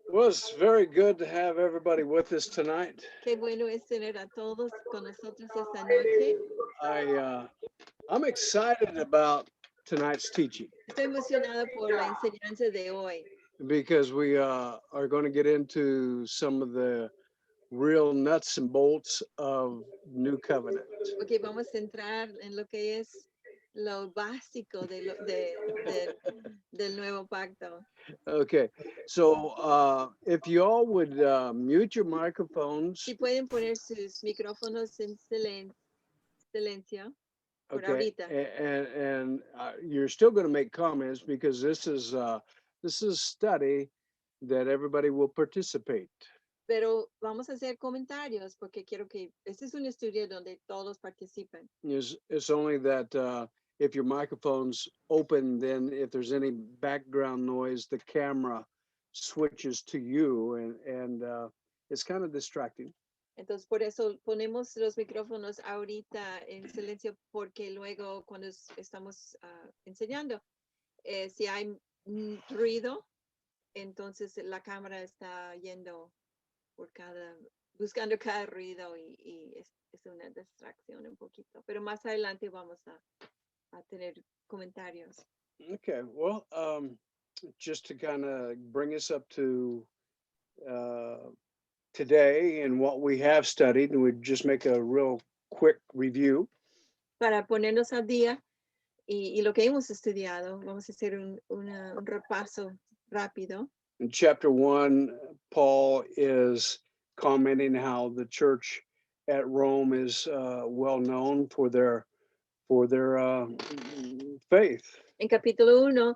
It was very good to have everybody with us tonight. Qué bueno es tener a todos con nosotros esta noche. I'm excited about tonight's teaching Estoy emocionada por la enseñanza de hoy, because we are going to get into some of the real nuts and bolts of New Covenant. porque vamos a entrar en lo que es lo básico del nuevo pacto. Okay, so if you all would mute your microphones, Si pueden poner sus micrófonos en silencio por okay, ahorita. and you're still going to make comments because this is study that everybody will participate. Pero vamos a hacer comentarios porque quiero que este es un estudio donde todos participen. It's only that if your microphone's open, then if there's any background noise, the camera switches to you, and it's kind of distracting. Entonces, por eso ponemos los micrófonos ahorita en silencio, porque luego cuando estamos enseñando, si hay ruido, entonces la cámara está yendo por buscando cada ruido y es una distracción un poquito. Pero más adelante vamos a tener comentarios. Okay, well, just to kind of bring us up to uh, today and what we have studied, and we just make a real quick review. Para ponernos al día y lo que hemos estudiado, vamos a hacer un repaso rápido. In chapter 1, Paul is commenting how the church at Rome is well known for their faith. En capítulo 1,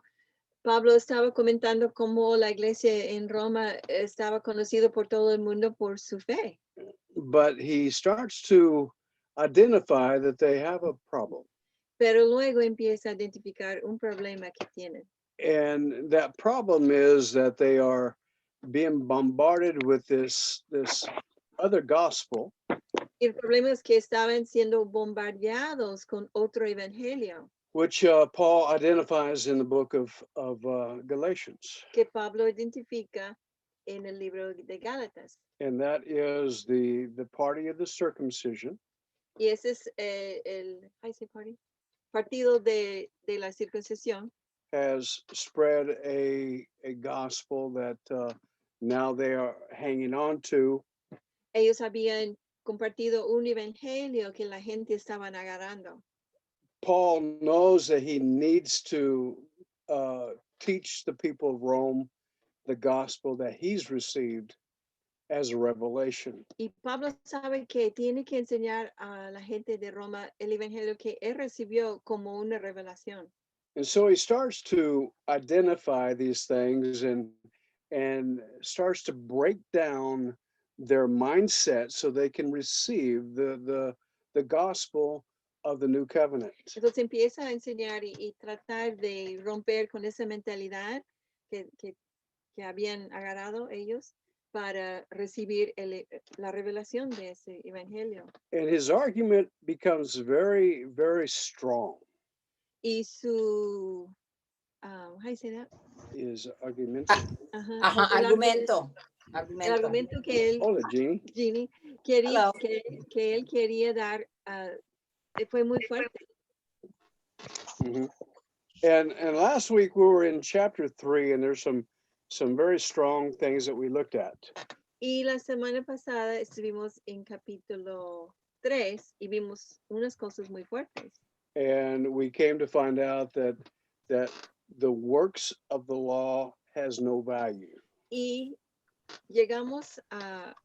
Pablo estaba comentando cómo la iglesia en Roma estaba conocido por todo el mundo por su fe. But he starts to identify that they have a problem. Pero luego empieza a identificar un problema que tienen. And that problem is that they are being bombarded with this other gospel. Y el problema es que estaban siendo bombardeados con otro evangelio. Which Paul identifies in the book of Galatians. Que Pablo identifica en el libro de Gálatas. And that is the party of the circumcision. Y ese es el partido de la circuncisión. Has spread a gospel that now they are hanging on to. Ellos habían compartido un evangelio que la gente estaban agarrando. Paul knows that he needs to teach the people of Rome the gospel that he's received as a revelation. Y Pablo sabe que tiene que enseñar a la gente de Roma el evangelio que él recibió como una revelación. And so he starts to identify these things and starts to break down their mindset so they can receive the gospel of the new covenant. Entonces empieza a enseñar y tratar de romper con esa mentalidad que habían agarrado ellos para recibir la revelación de ese evangelio. And his argument becomes very, very strong. Y su, how do you say that? His argument. Argumento. El argumento que él, Hola, Jeannie. que él quería dar fue muy fuerte. Mm-hmm. And last week we were in chapter 3, and there's some very strong things that we looked at. Y la semana pasada estuvimos en capítulo 3 y vimos unas cosas muy fuertes. And we came to find out that the works of the law has no value. Y llegamos a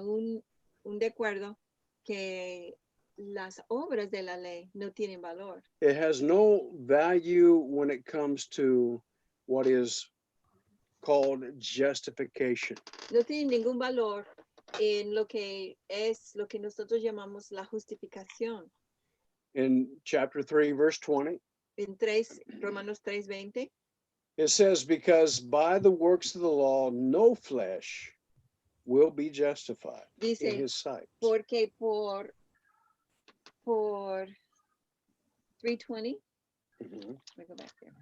un de acuerdo que las obras de la ley no tienen valor. It has no value when it comes to what is called justification. No tienen ningún valor en lo que nosotros llamamos la justificación. In chapter 3, verse 20, En Romanos 3:20, it says, because by the works of the law, no flesh will be justified dice, in his sight. porque por 3:20, Mhm. let me go back there.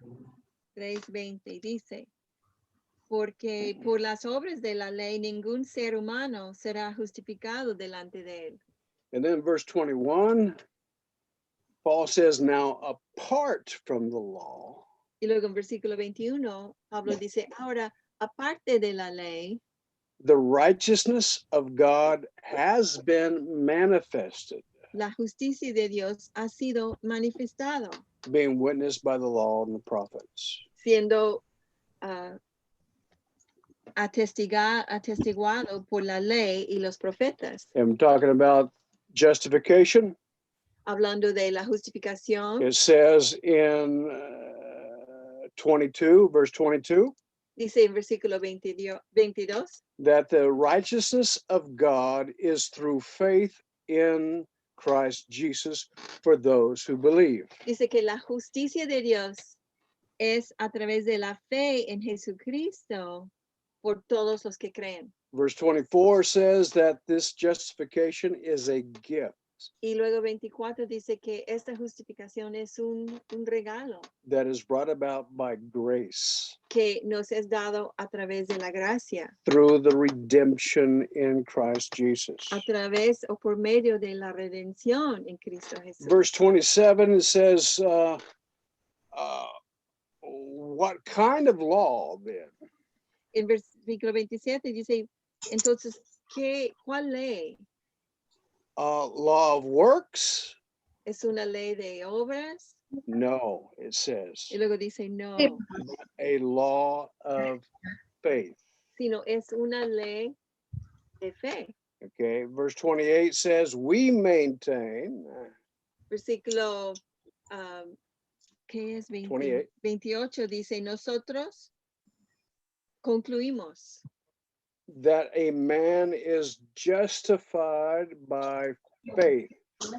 3:20 dice, Porque por las obras de la ley ningún ser humano será justificado delante de él. And then verse 21, Paul says, now apart from the law, Y luego en versículo 21, Pablo dice, ahora, aparte de la ley, the righteousness of God has been manifested, la justicia de Dios ha sido manifestado, being witnessed by the law and the prophets. siendo atestiguado por la ley y los profetas. And I'm talking about justification. Hablando de la justificación, It says in 22, verse 22, dice en versículo 22, that the righteousness of God is through faith in Christ Jesus for those who believe. dice que la justicia de Dios es a través de la fe en Jesucristo por todos los que creen. Verse 24 says that this justification is a gift Y luego 24 dice que esta justificación es un regalo that is brought about by grace que nos es dado a través de la gracia, through the redemption in Christ Jesus. a través o por medio de la redención en Cristo Jesús. Verse 27, it says, what kind of law then? En versículo 27 dice, entonces, ¿cuál ley? Law of works? ¿Es una ley de obras? No, it says Y luego dice, no, a law of faith. sino es una ley de fe. Okay, verse 28 says, we maintain, Versículo, ¿qué es? 28. 28 dice, nosotros concluimos that a man is justified by faith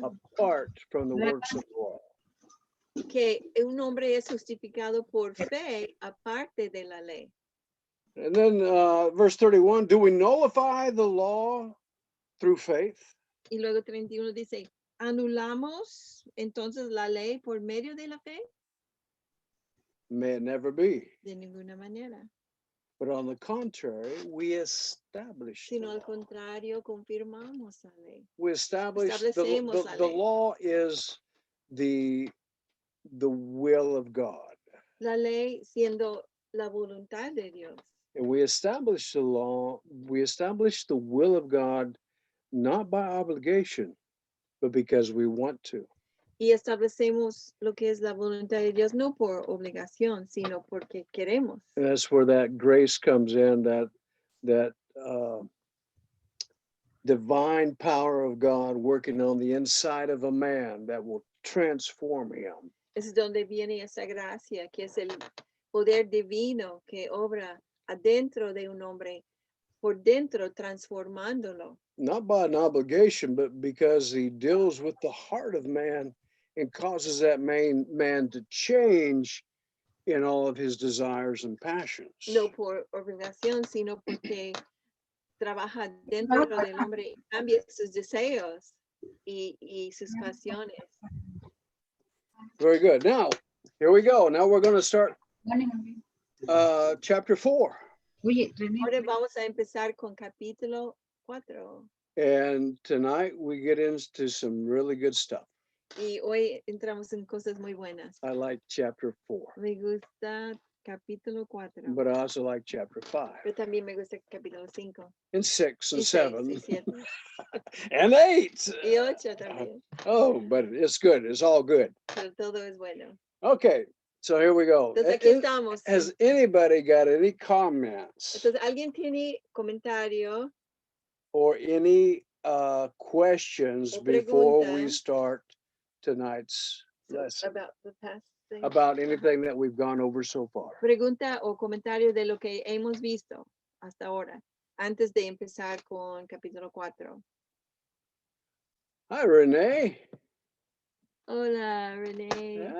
apart from the works of the law. que un hombre es justificado por fe aparte de la ley. And then verse 31, do we nullify the law through faith? Y luego 31 dice, ¿anulamos entonces la ley por medio de la fe? May it never be. De ninguna manera. But on the contrary, we establish the Sino al law. contrario, confirmamos la ley. We establish Establecemos la the ley. law is the will of God. La ley siendo la voluntad de Dios. And we establish the law, we establish the will of God, not by obligation, but because we want to. Y establecemos lo que es la voluntad de Dios no por obligación, sino porque queremos. And that's where that grace comes in, that divine power of God working on the inside of a man that will transform him. Es donde viene esa gracia, que es el poder divino que obra adentro de un hombre, por dentro transformándolo. Not by an obligation, but because he deals with the heart of man and causes that man to change in all of his desires and passions. No por obligación, sino porque trabaja dentro del hombre y cambia sus deseos y sus pasiones. Very good. Now, here we go. Now we're going to start chapter 4. Ahora vamos a empezar con capítulo 4. And tonight we get into some really good stuff. Y hoy entramos en cosas muy buenas. I like chapter 4, Me gusta capítulo 4. but I also like chapter 5 Pero también me gusta capítulo 5. and 6 and Y 6 7 y 7. and 8. Y 8 también. Oh, but it's good. It's all good. Pero todo es bueno. Okay, so here we go. Entonces aquí estamos. Has anybody got any comments Entonces, ¿alguien tiene comentario or any questions O before we pregunta. start tonight's lesson about the past thing? about anything that we've gone over so far? Pregunta o comentario de lo que hemos visto hasta ahora, antes de empezar con capítulo 4. Hi, Renee. Hola, René.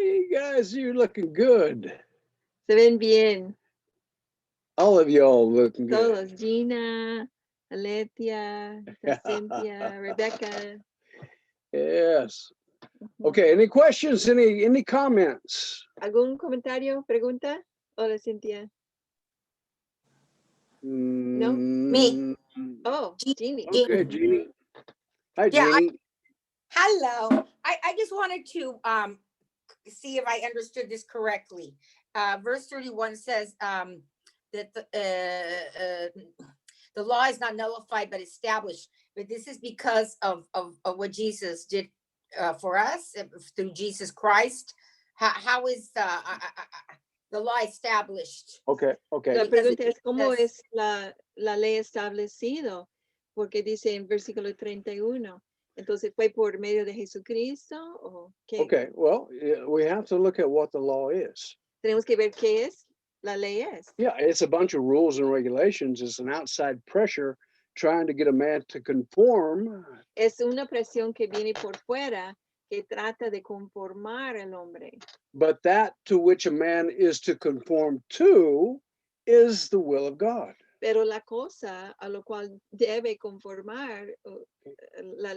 You guys, you're looking good. Se ven bien. All of y'all looking good. Todos. Gina, Aletia, Cynthia, Rebecca. Yes. Okay, any questions, any comments? ¿Algún comentario, pregunta? Hola, Cynthia. Me. Oh, Jean- Jeannie. Okay, Jeannie. Hi, Yeah, Jeannie. Hello. I just wanted to see if I understood this correctly. Verse 31 says that the law is not nullified but established. But this is because of what Jesus did for us through Jesus Christ. How is the law established? Okay, okay. La Because pregunta es, ¿cómo Jesus- es la ley establecido? Porque dice en versículo 31. Entonces, ¿fue por medio de Jesucristo o qué? Okay, well, yeah, we have to look at what the law is. Tenemos que ver qué es la ley es. Yeah, it's a bunch of rules and regulations. It's an outside pressure trying to get a man to conform, Es una presión que viene por fuera que trata de conformar al hombre. but that to which a man is to conform to is the will of God. Pero la cosa a lo cual debe conformar,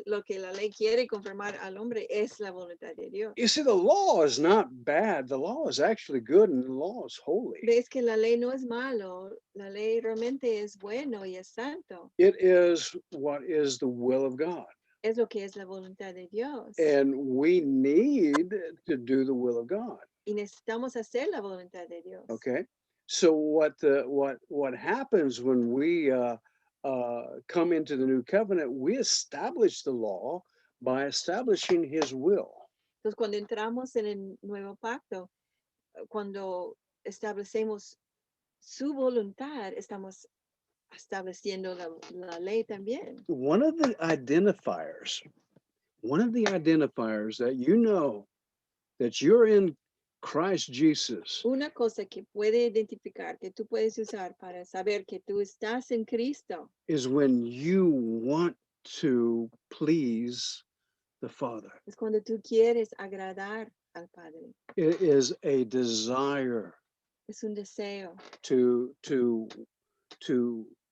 lo que la ley quiere conformar al hombre es la voluntad de Dios. You see, the law is not bad. The law is actually good and the law is holy. Ves que la ley no es malo, la ley realmente es bueno y es santo. It is what is the will of God. Es lo que es la voluntad de Dios. And we need to do the will of God. Y necesitamos hacer la voluntad de Dios. Okay. So what happens when we come into the new covenant? We establish the law by establishing His will. Entonces, cuando entramos en el nuevo pacto, cuando establecemos su voluntad, estamos estableciendo la ley también. One of the identifiers that you know that you're in Christ Jesus Una cosa que puede identificar, que tú puedes usar para saber que tú estás en Cristo, is when you want to please the Father. es cuando tú quieres agradar al Padre. It is a desire Es un deseo, to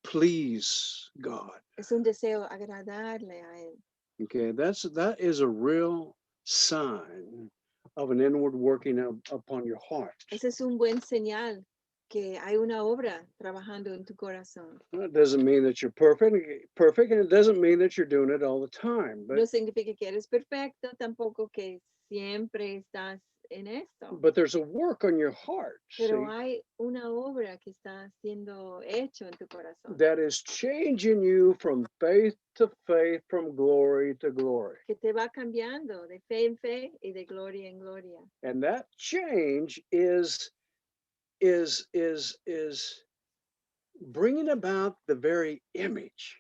please God. es un deseo agradarle a Él. Okay, that is a real sign of an inward working upon your heart. Ese es un buen señal que hay una obra trabajando en tu corazón. It doesn't mean that you're perfect, and it doesn't mean that you're doing it all the time. No significa que eres perfecto, tampoco que siempre estás en esto. But there's a work on your heart, Pero see, hay una obra que está siendo hecho en tu corazón, that is changing you from faith to faith, from glory to glory. que te va cambiando de fe en fe y de gloria en gloria. And that change is bringing about the very image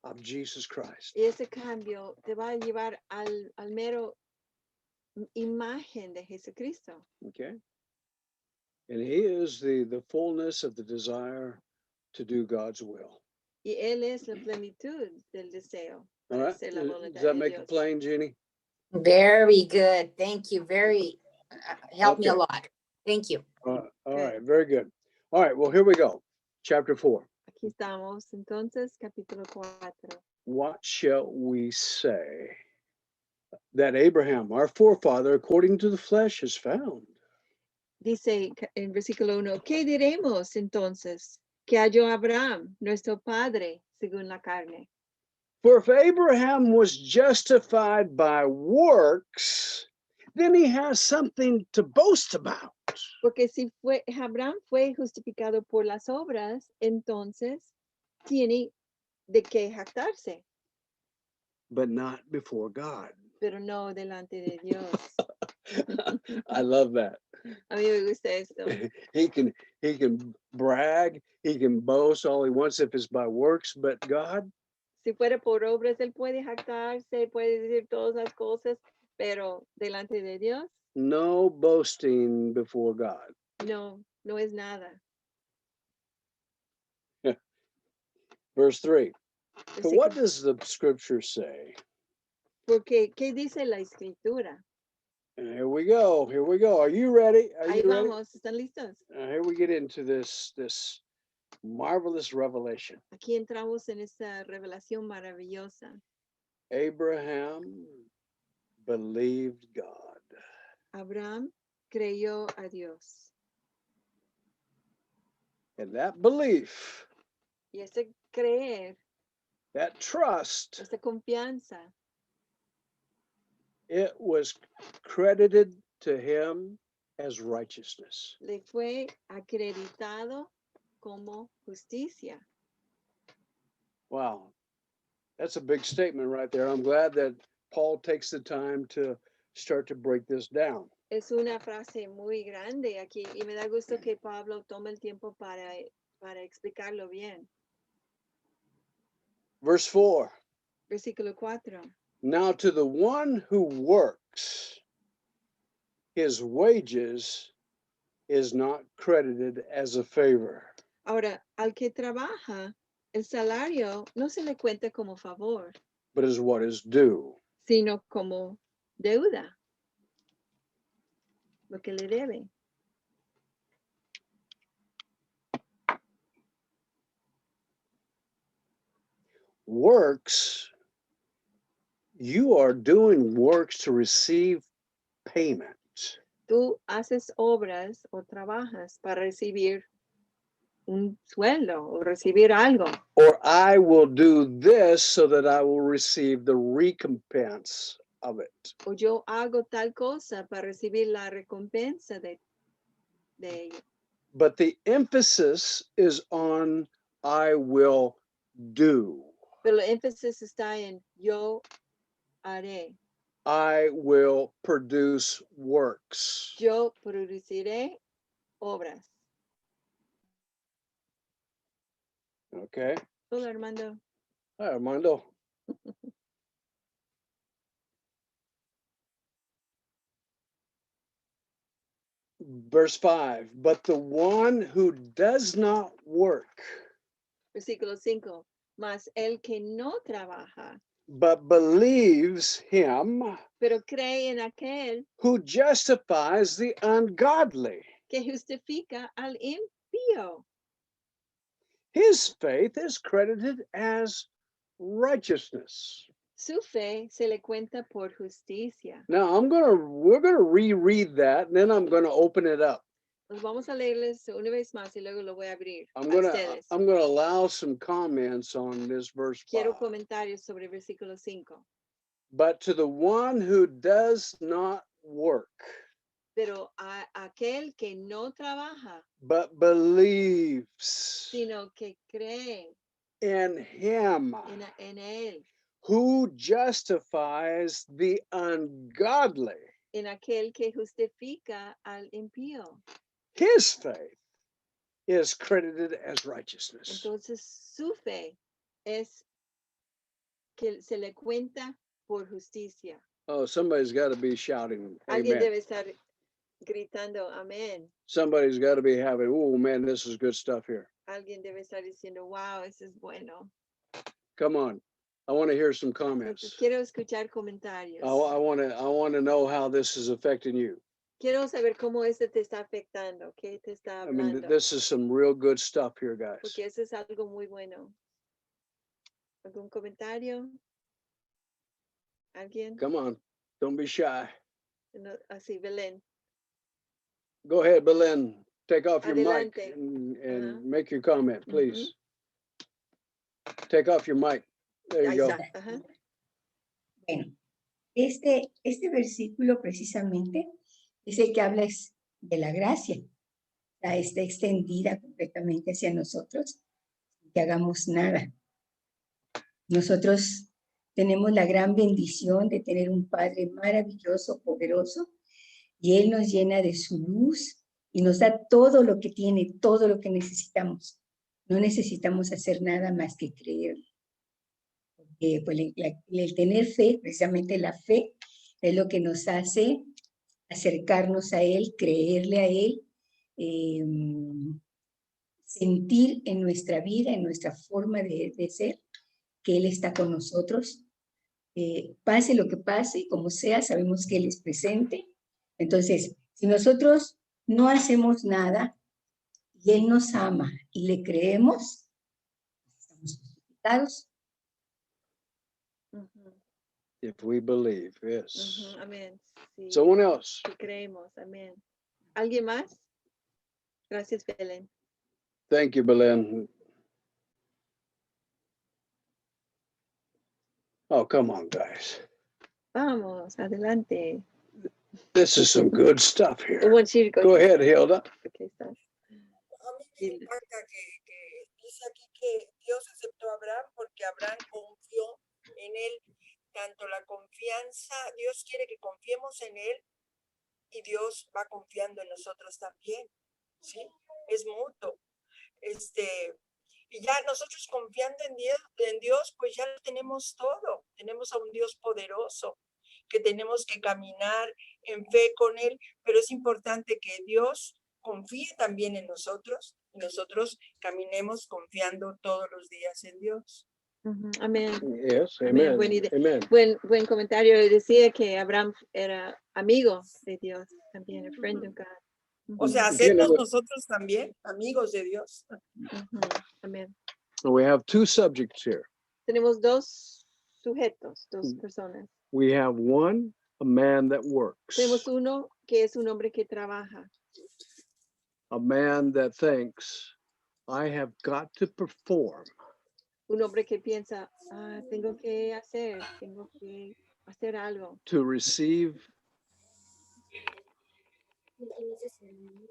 of Jesus Christ. Y ese cambio te va a llevar al mero imagen de Jesucristo. Okay. And He is the fullness of the desire to do God's will. Y Él es la plenitud del deseo All para right. hacer la Does voluntad that de make Dios. it plain, Jeannie? Very good. Thank you. Very helped me a Okay. lot. Thank you. All Good. right. Very good. All right. Well, here we go. Chapter 4. Aquí estamos, entonces, capítulo 4. What shall we say that Abraham, our forefather, according to the flesh, has found? Dice en versículo 1, ¿qué diremos entonces? Que halló Abraham, nuestro padre, según la carne. For if Abraham was justified by works, then he has something to boast about. Porque si Abraham fue justificado por las obras, entonces tiene de qué jactarse, But not before God. pero no delante de Dios. I love that. A mí me gusta esto. He can brag, he can boast all he wants if it's by works, but God, Si fuera por obras, él puede jactarse, puede decir todas las cosas, pero delante de Dios, no boasting before God. no es nada. Verse 3. For what Versículo- does the scripture say? Porque, ¿qué dice la escritura? And here we go. Here we go. Are you ready? Are Ahí you ready? vamos, ¿están listos? Here we get into this marvelous revelation. Aquí entramos en esta revelación maravillosa. Abraham believed God. Abraham creyó a Dios. And that belief Y ese creer, that trust, esa confianza, it was credited to him as righteousness. le fue acreditado como justicia. Wow. That's a big statement right there. I'm glad that Paul takes the time to start to break this down. Es una frase muy grande aquí y me da gusto que Pablo tome el tiempo para explicarlo bien. Verse 4. Versículo 4. Now to the one who works, his wages is not credited as a favor, Ahora, al que trabaja, el salario no se le cuenta como favor, but is what is due. sino como deuda, lo que le debe. Works, you are doing works to receive payment. Tú haces obras o trabajas para recibir un sueldo o recibir algo. Or I will do this so that I will receive the recompense of it. O yo hago tal cosa para recibir la recompensa de ello. But the emphasis is on I will do. Pero el énfasis está en yo haré. I will produce works. Yo produciré obras. Okay. Hola, Armando. Hi, Armando. Verse 5. But the one who does not work, Versículo 5. Mas el que no trabaja, but believes him pero cree en aquel who justifies the ungodly, que justifica al impío. his faith is credited as righteousness. Su fe se le cuenta por justicia. Now we're gonna reread that, and then I'm gonna open it up. Nos vamos a leerles una vez más y luego lo voy a abrir I'm a gonna ustedes. allow some comments on this verse 5. Quiero comentarios sobre el versículo 5. But to the one who does not work, Pero a aquel que no trabaja, but believes sino que cree in him en él, who justifies the ungodly, en aquel que justifica al impío. his faith is credited as righteousness. Entonces su fe es que se le cuenta por justicia. Oh, somebody's got to be shouting Alguien amen. debe estar gritando amén. Somebody's got to be having, oh man, this is good stuff here. Alguien debe estar diciendo, wow, eso es bueno. Come on. I want to hear some Entonces, comments. quiero escuchar comentarios. I want to know how this is affecting you. Quiero saber cómo este te está afectando, qué te está I mean, hablando. this is some real good stuff here, guys. Porque eso es algo muy bueno. ¿Algún comentario? ¿Alguien? Come on. Don't be shy. No, así, Belén. Go ahead, Belen. Take off your mic Adelante. and make your comment, please. Take off your mic. There Ahí you go. está. Ajá. Bueno, este versículo precisamente es el que habla de la gracia. Está extendida completamente hacia nosotros, sin que hagamos nada. Nosotros tenemos la gran bendición de tener un Padre maravilloso, poderoso, y Él nos llena de su luz y nos da todo lo que tiene, todo lo que necesitamos. No necesitamos hacer nada más que creer. Pues el tener fe, precisamente la fe, es lo que nos hace acercarnos a Él, creerle a Él, sentir en nuestra vida, en nuestra forma de ser, que Él está con nosotros. Pase lo que pase, como sea, sabemos que Él es presente. Entonces, si nosotros no hacemos nada y Él nos ama y le creemos, estamos justificados. If we believe, yes. Amén. Sí, Someone else. sí creemos. Amén. ¿Alguien más? Gracias, Belén. Thank you, Belen. Oh, come on, guys. Vamos, adelante. This is some good stuff here. Want you to Go ahead, Hilda. Okay, stop. A mí me Dile. impacta que dice aquí que Dios aceptó a Abraham porque Abraham confió en él. Tanto la confianza, Dios quiere que confiemos en él y Dios va confiando en nosotros también, ¿sí? Es mutuo. Y ya nosotros confiando en Dios, pues ya lo tenemos todo. Tenemos a un Dios poderoso que tenemos que caminar en fe con él, pero es importante que Dios confíe también en nosotros y nosotros caminemos confiando todos los días en Dios. Ujú, amén. Yes, Amén. amen. Buena idea. Amen. Buen comentario. Decía que Abraham era amigo de Dios, también a friend of God. O sea, Ujú. hacernos Tiene- nosotros también amigos de Dios. Ujú, amén. So we have two subjects here. Tenemos dos sujetos, dos personas. We have one, a man that works, Tenemos uno que es un hombre que trabaja, a man that thinks, I have got to perform un hombre que piensa, tengo que hacer algo to receive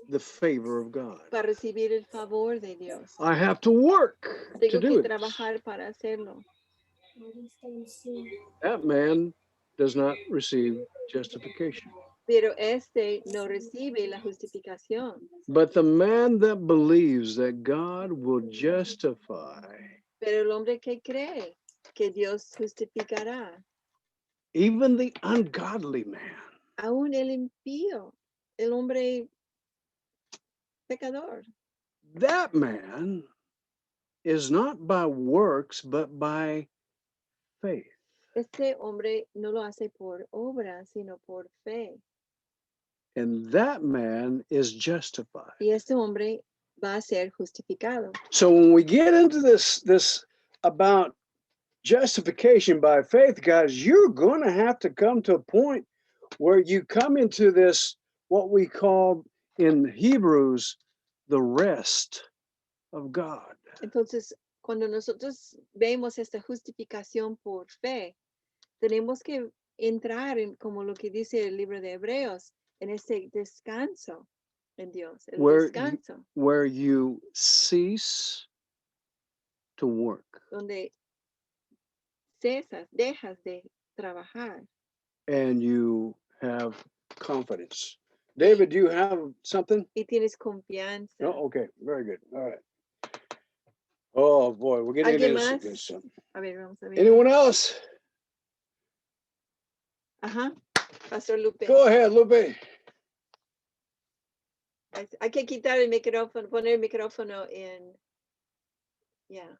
the favor of God. para recibir el favor de Dios. I have to work to Tengo do que it. trabajar para hacerlo. That man does not receive justification. Pero este no recibe la justificación. But the man that believes that God will justify Pero el hombre que cree que Dios justificará, even the ungodly man, aún el impío, el hombre pecador, that man is not by works, but by faith. este hombre no lo hace por obra, sino por fe. And that man is justified. Y este hombre va a ser justificado. So when we get into this about justification by faith, guys, you're going to have to come to a point where you come into this, what we call in Hebrews, the rest of God. Entonces, cuando nosotros vemos esta justificación por fe, tenemos que entrar en, como lo que dice el libro de Hebreos, en ese descanso en Dios, el descanso, Where you cease to work. donde dejas de trabajar And you have confidence. David, do you have something? y tienes confianza. No? Okay, very good. All right. Oh boy, we're getting ¿Alguien into some más? good stuff. A ver, vamos a ver. Anyone else? Ajá, Pastor Lupe. Go ahead, Lupe. Hay que quitar el micrófono, poner el micrófono en, yeah.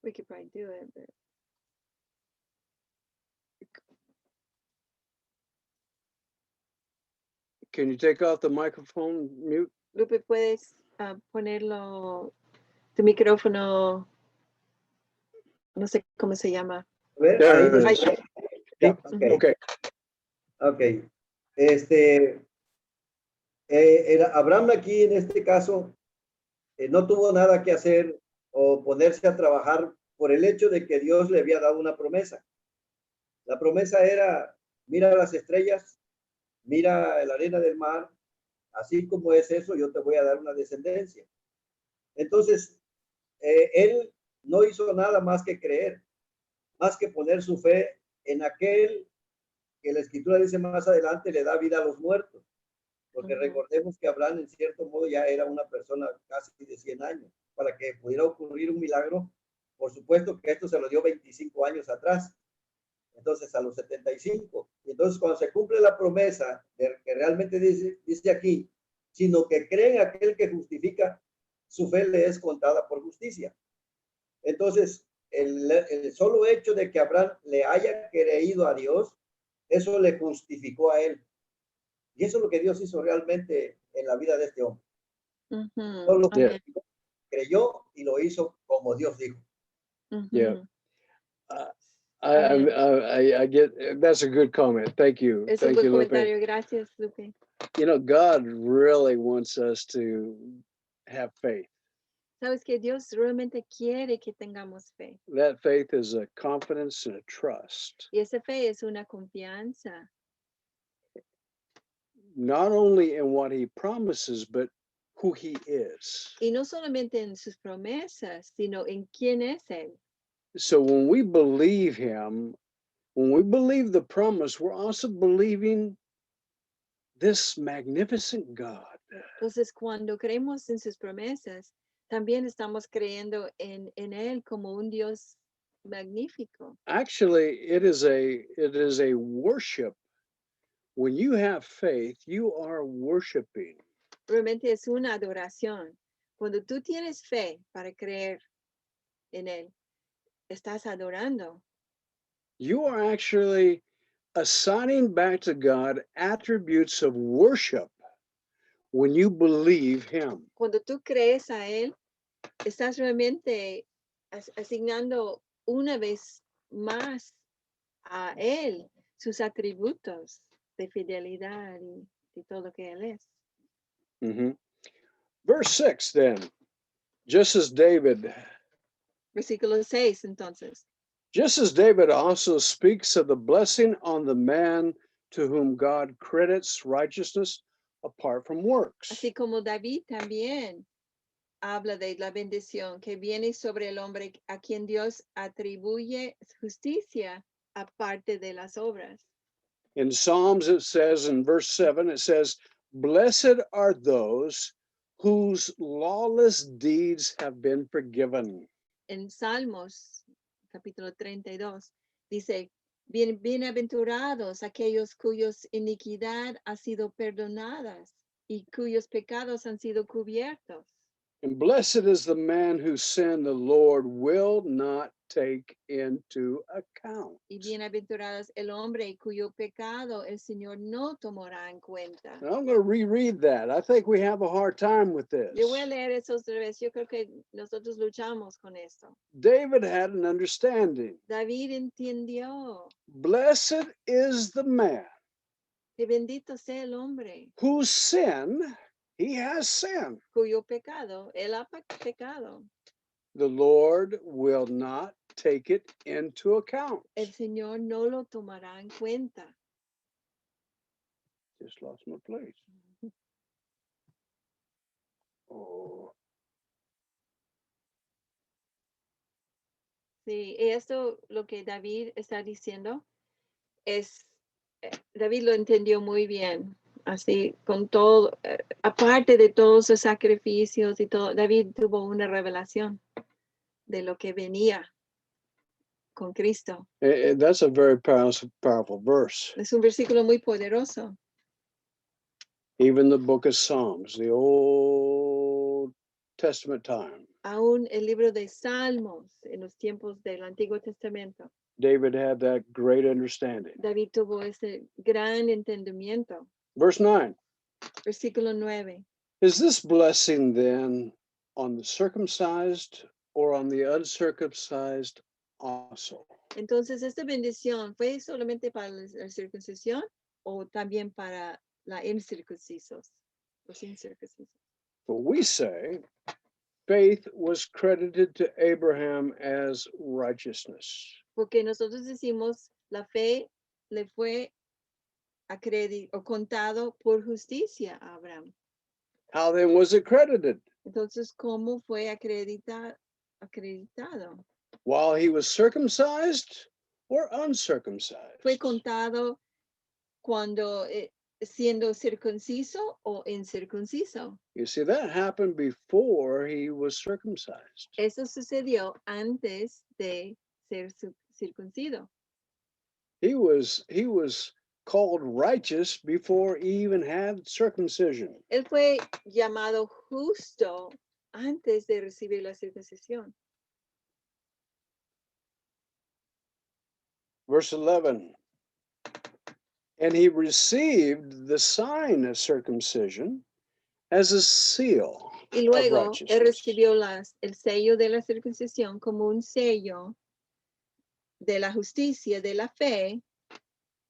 We could probably do it, but. Can you take off the microphone mute? Lupe, puedes ponerlo, tu micrófono, no sé cómo se llama. A ver, There ahí it está. is. Yeah, Ok. okay. Ok. Abraham aquí en este caso no tuvo nada que hacer o ponerse a trabajar por el hecho de que Dios le había dado una promesa. La promesa era, mira las estrellas, mira la arena del mar, así como es eso, yo te voy a dar una descendencia. Entonces, él no hizo nada más que creer, más que poner su fe en aquel que la escritura dice más adelante le da vida a los muertos. Porque recordemos que Abraham en cierto modo ya era una persona casi de 100 años. Para que pudiera ocurrir un milagro, por supuesto que esto se lo dio 25 años atrás. Entonces a los 75. Y entonces cuando se cumple la promesa que realmente dice aquí, sino que creen aquel que justifica, su fe le es contada por justicia. Entonces el solo hecho de que Abraham le haya creído a Dios, eso le justificó a él. Y eso es lo que Dios hizo realmente en la vida de este hombre. Solo Amén. creyó y lo hizo como Dios dijo. Yeah. I get, that's a good comment. Thank you. Es un Thank buen you, Lupe. comentario, gracias, Lupe. You know, God really wants us to have faith. Sabes que Dios realmente quiere que tengamos fe. That faith is a confidence and a trust, Y esa fe es una confianza, not only in what he promises, but who he is. y no solamente en sus promesas, sino en quién es Él. So when we believe him, when we believe the promise, we're also believing this magnificent God. Entonces, cuando creemos en sus promesas, también estamos creyendo en Él como un Dios magnífico. Actually, it is a worship. When you have faith, you are worshiping. Realmente es una adoración. Cuando tú tienes fe para creer en Él, estás adorando. You are actually assigning back to God attributes of worship when you believe him. Cuando tú crees a Él, estás realmente asignando una vez más a Él sus atributos de fidelidad y todo lo que Él es. Mhm. Verse 6 then, just as David Versículo 6, entonces. Just as David also speaks of the blessing on the man to whom God credits righteousness apart from works. Así como David también habla de la bendición que viene sobre el hombre a quien Dios atribuye justicia aparte de las obras. In Psalms, it says in verse 7, it says, Blessed are those whose lawless deeds have been forgiven. En Salmos, capítulo 32, dice, bienaventurados aquellos cuyos iniquidad ha sido perdonadas y cuyos pecados han sido cubiertos. And blessed is the man whose sin the Lord will not take into account. Y bienaventurados el hombre cuyo pecado el Señor no tomará en cuenta. Now, I'm going to reread that. I think we have a hard time with this. Yo voy a leer eso otra vez. Yo creo que nosotros luchamos con esto. David had an understanding. David entendió Blessed is the man que bendito sea el hombre whose sin he has sinned. cuyo pecado él ha pecado. The Lord will not take it into account. El Señor no lo tomará en cuenta. Just lost my place. Oh, Sí, y esto lo que David está diciendo es, David lo entendió muy bien, así con todo, aparte de todos los sacrificios y todo, David tuvo una revelación de lo que venía con Cristo. that's a very powerful verse. Es un versículo muy poderoso. Even the book of Psalms, the Old Testament time, Aún el libro de Salmos en los tiempos del Antiguo Testamento, David had that great understanding. David tuvo ese gran entendimiento. Verse 9, Versículo 9. is this blessing then on the circumcised or on the uncircumcised also? Entonces, esta bendición fue solamente para la circuncisión o también para la incircuncisos, los incircuncisos. But we say faith was credited to Abraham as righteousness. Porque nosotros decimos la fe le fue contado por justicia a Abraham. How then was it credited? Entonces, ¿cómo fue acreditado? While he was circumcised or uncircumcised? ¿Fue contado cuando siendo circunciso o incircunciso? You see, that happened before he was circumcised. Eso sucedió antes de ser circuncido. He was called righteous before he even had circumcision. Él fue llamado justo antes de recibir la circuncisión. Verse 11. And he received the sign of circumcision as a seal Y of luego él righteousness. recibió el sello de la circuncisión como un sello de la justicia, de la fe.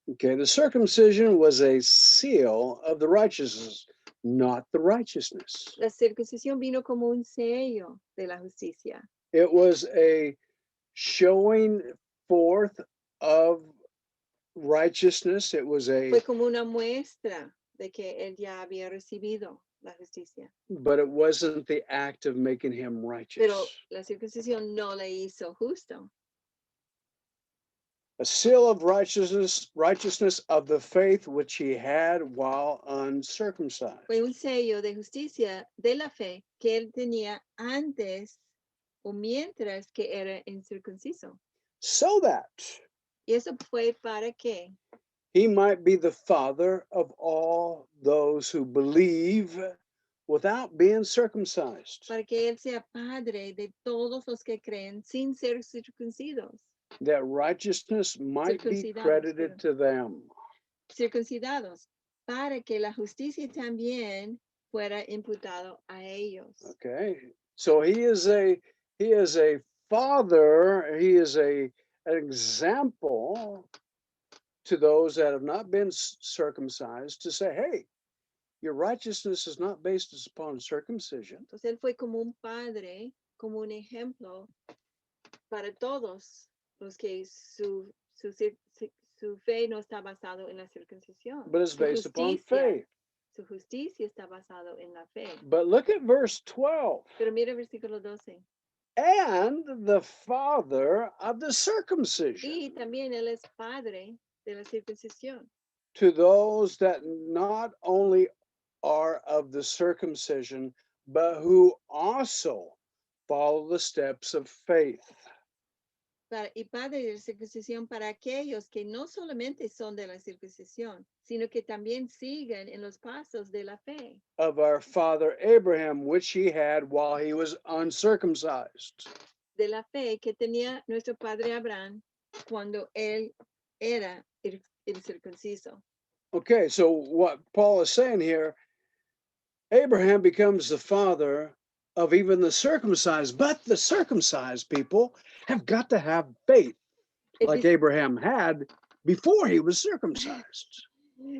Okay, the circumcision was a seal of the righteousness, not the righteousness. La circuncisión vino como un sello de la justicia. It was a showing forth of righteousness. It was Fue como una muestra de que él ya había recibido la justicia. but it wasn't the act of making him righteous. Pero la circuncisión no le hizo justo. A seal of righteousness of the faith which he had while uncircumcised. Fue un sello de justicia de la fe que él tenía antes o mientras que era incircunciso. So that Y eso fue para que he might be the father of all those who believe without being circumcised, para que él sea padre de todos los que creen sin ser circuncidos, that righteousness might be Circuncidados, credited to them. circuncidados, para que la justicia también fuera imputado a ellos. Okay, so he is a father. He is an example to those that have not been circumcised to say, hey, your righteousness is not based upon circumcision. Entonces él fue como un padre, como un ejemplo para todos los que su fe no está basado en la circuncisión. But it's Su based upon justicia- faith. Su justicia está basado en la fe. But look at verse 12. Pero mira el versículo 12. And the father of the circumcision Y también él es padre de la circuncisión. to those that not only are of the circumcision, but who also follow the steps of faith. Y padre de la circuncisión para aquellos que no solamente son de la circuncisión, sino que también siguen en los pasos de la fe. Of our father Abraham, which he had while he was uncircumcised. De la fe que tenía nuestro padre Abraham cuando él era incircunciso. Okay, so what Paul is saying here, Abraham becomes the father of even the circumcised, but the circumcised people have got to have faith Él like dice- Abraham had before he was circumcised.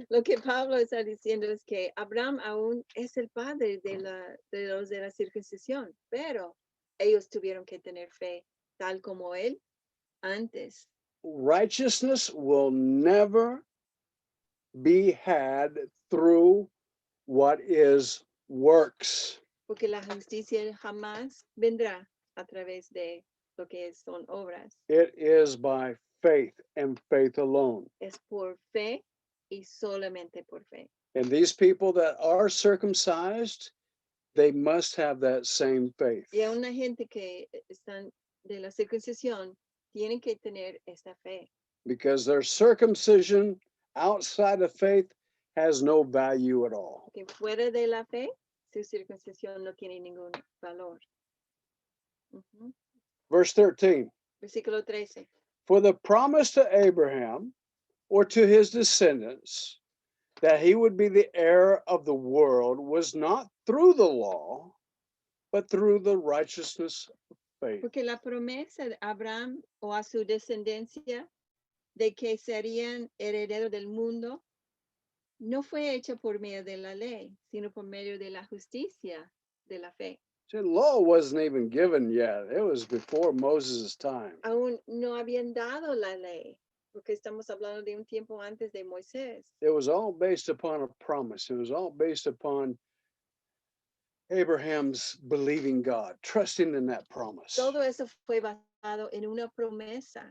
Lo que Pablo está diciendo es que Abraham aún es el padre de los de la circuncisión, pero ellos tuvieron que tener fe tal como él antes. Righteousness will never be had through what is works. Porque la justicia jamás vendrá a través de lo que son obras. It is by faith and faith alone. Es por fe y solamente por fe. And these people that are circumcised, they must have that same faith. Y a una gente que están de la circuncisión tienen que tener esta fe. Because their circumcision outside of faith has no value at all. Que fuera de la fe, su circuncisión no tiene ningún valor. Ujú. Verse 13, Versículo 13. for the promise to Abraham or to his descendants that he would be the heir of the world was not through the law, but through the righteousness of faith. Porque la promesa de Abraham o a su descendencia de que serían herederos del mundo no fue hecha por medio de la ley, sino por medio de la justicia de la fe. See, law wasn't even given yet. It was before Moses' time. Aún no habían dado la ley, porque estamos hablando de un tiempo antes de Moisés. It was all based upon a promise. It was all based upon Abraham's believing God, trusting in that promise. Todo eso fue basado en una promesa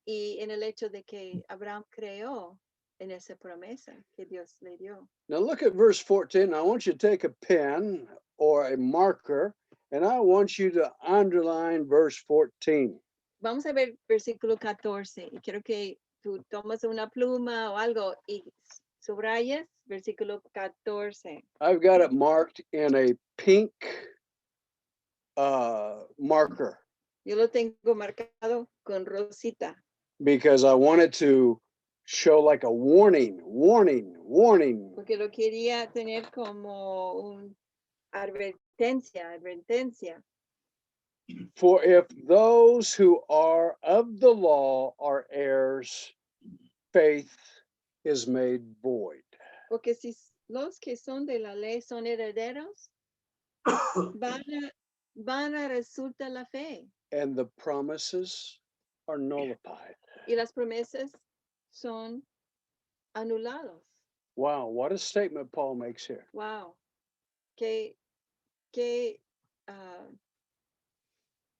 y en el hecho de que Abraham creó en esa promesa que Dios le dio. Now look at verse 14. I want you to take a pen or a marker, and I want you to underline verse 14. Vamos a ver versículo 14 y quiero que tú tomas una pluma o algo y subrayas versículo 14. I've got it marked in a pink marker Yo lo tengo marcado con rosita because I wanted to show like a warning. porque lo quería tener como un advertencia. For if those who are of the law are heirs, faith is made void. Porque si los que son de la ley son herederos, van a resulta la fe and the promises are nullified. y las promesas son anulados. Wow, what a statement Paul makes here. Wow.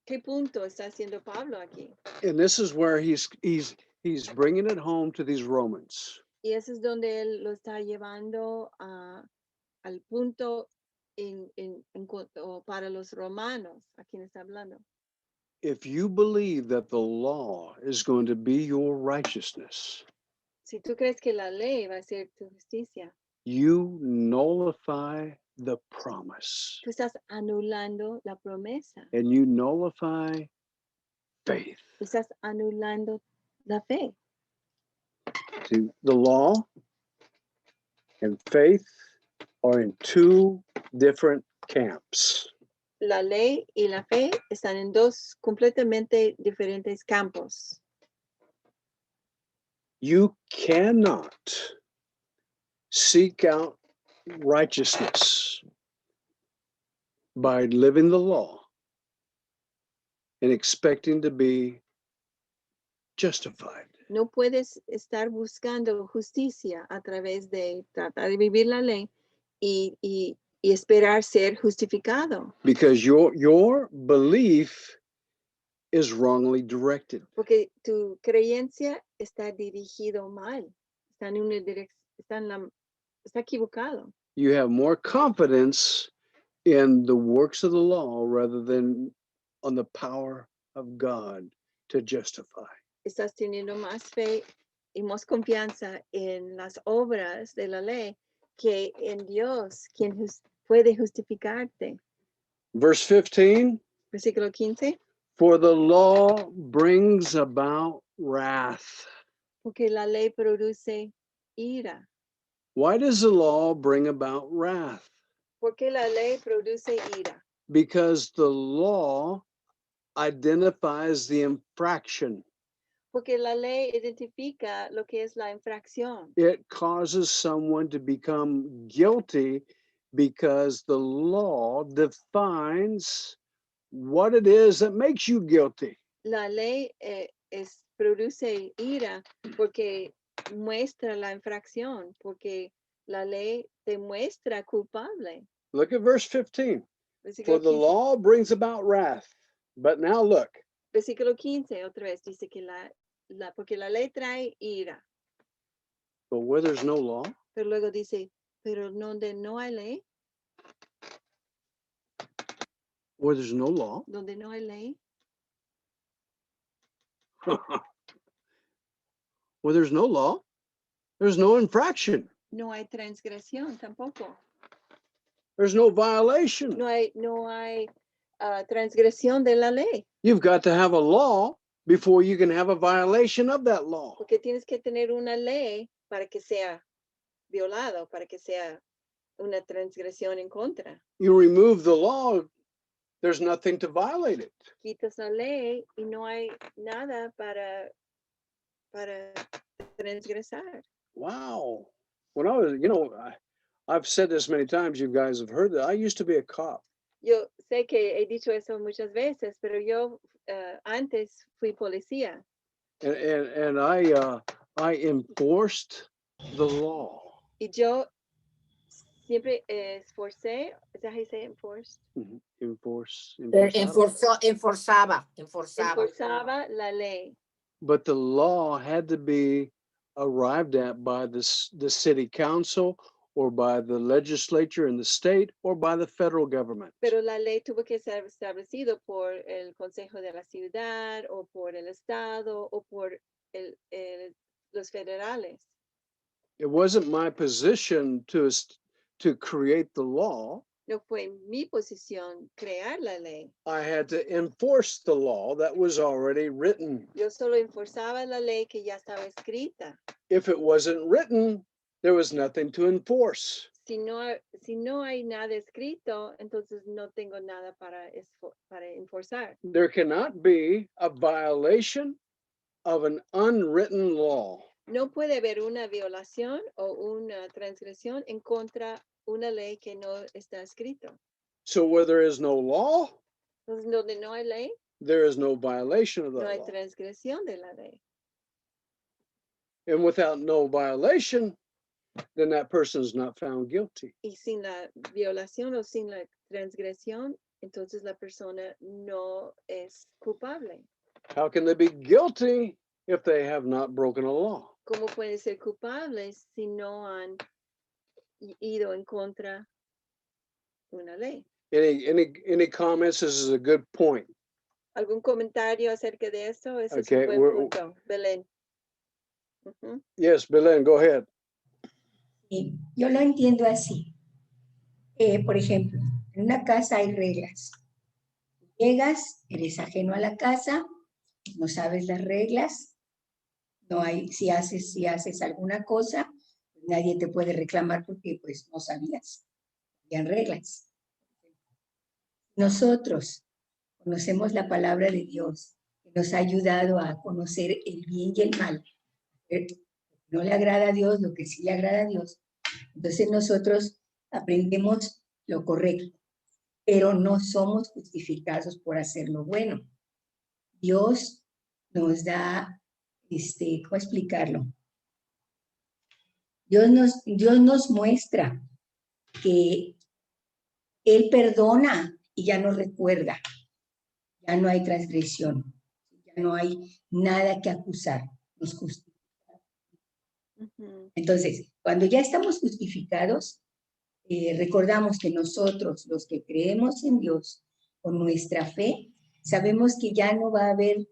¿Qué punto está haciendo Pablo aquí? And this is where he's bringing it home to these Romans. Y eso es donde él lo está llevando al punto para los romanos, a quien está hablando. If you believe that the law is going to be your righteousness, Si tú crees que la ley va a ser tu justicia, you nullify the promise tú estás anulando la promesa, and you nullify faith. tú estás anulando la fe. See, the law and faith are in two different camps. La ley y la fe están en dos completamente diferentes campos. You cannot seek out righteousness by living the law and expecting to be justified. No puedes estar buscando justicia a través de tratar de vivir la ley y esperar ser justificado, Because your belief is wrongly directed. porque tu creencia está dirigido mal, está en una está equivocado. You have more confidence in the works of the law rather than on the power of God to justify. Estás teniendo más fe y más confianza en las obras de la ley que en Dios, quien puede justificarte. Verse 15, Versículo 15. for the law brings about wrath. Porque la ley produce ira. Why does the law bring about wrath? Porque la ley produce ira. Because the law identifies the infraction. Porque la ley identifica lo que es la infracción. It causes someone to become guilty because the law defines what it is that makes you guilty. La ley produce ira porque muestra la infracción, porque la ley te muestra culpable. Look at verse 15. Versículo For the 15. law brings about wrath. But now look, Versículo 15, otra vez, dice que porque la ley trae ira, but where there's no law, pero luego dice, pero donde no hay ley, where there's no law, donde no hay ley, where there's no law, there's no infraction. no hay transgresión tampoco. There's no violation. No hay transgresión de la ley, You've got to have a law before you can have a violation of that law. porque tienes que tener una ley para que sea violado, para que sea una transgresión en contra. You remove the law, there's nothing to violate it. Quitas la ley y no hay nada para transgresar. Wow. When I was, I've said this many times, you guys have heard that. I used to be a cop. Yo sé que he dicho eso muchas veces, pero yo antes fui policía And I enforced the law. y yo siempre esforcé, is that how you say enforced? Enforzaba. Enforzaba la ley, But the law had to be arrived at by the city council or by the legislature in the state or by the federal government. pero la ley tuvo que ser establecido por el Consejo de la Ciudad o por el Estado o por los federales. It wasn't my position to create the law. No fue mi posición crear la ley. I had to enforce the law that was already written. Yo solo enforzaba la ley que ya estaba escrita. If it wasn't written, there was nothing to enforce. Si no hay nada escrito, entonces no tengo nada para enforzar. There cannot be a violation of an unwritten law. no puede haber una violación o una transgresión en contra una ley que no está escrito. So where there is no law, Entonces, donde no hay ley, there is no violation of no that hay law. transgresión de la ley. And without no violation, then that person is not found guilty. Y sin la violación o sin la transgresión, entonces la persona no es culpable. How can they be guilty if they have not broken a law? ¿Cómo pueden ser culpables si no han ido en contra una ley? Any comments? This is a good point. ¿Algún comentario acerca de esto? Ese es Okay, un buen we're- punto. Belén. Ujú. Yes, Belen, go ahead. Y yo lo entiendo así. Por ejemplo, en una casa hay reglas. Llegas, eres ajeno a la casa, no sabes las reglas, no hay, si haces alguna cosa, nadie te puede reclamar porque pues no sabías. Habían reglas. Nosotros conocemos la palabra de Dios, que nos ha ayudado a conocer el bien y el mal. No le agrada a Dios, lo que sí le agrada a Dios. Entonces nosotros aprendemos lo correcto, pero no somos justificados por hacer lo bueno. Dios nos da, ¿cómo explicarlo? Dios nos muestra que Él perdona y ya no recuerda, ya no hay transgresión, ya no hay nada que acusar, nos justifica. Ujú. Entonces, cuando ya estamos justificados, recordamos que nosotros, los que creemos en Dios, con nuestra fe, sabemos que ya no va a haber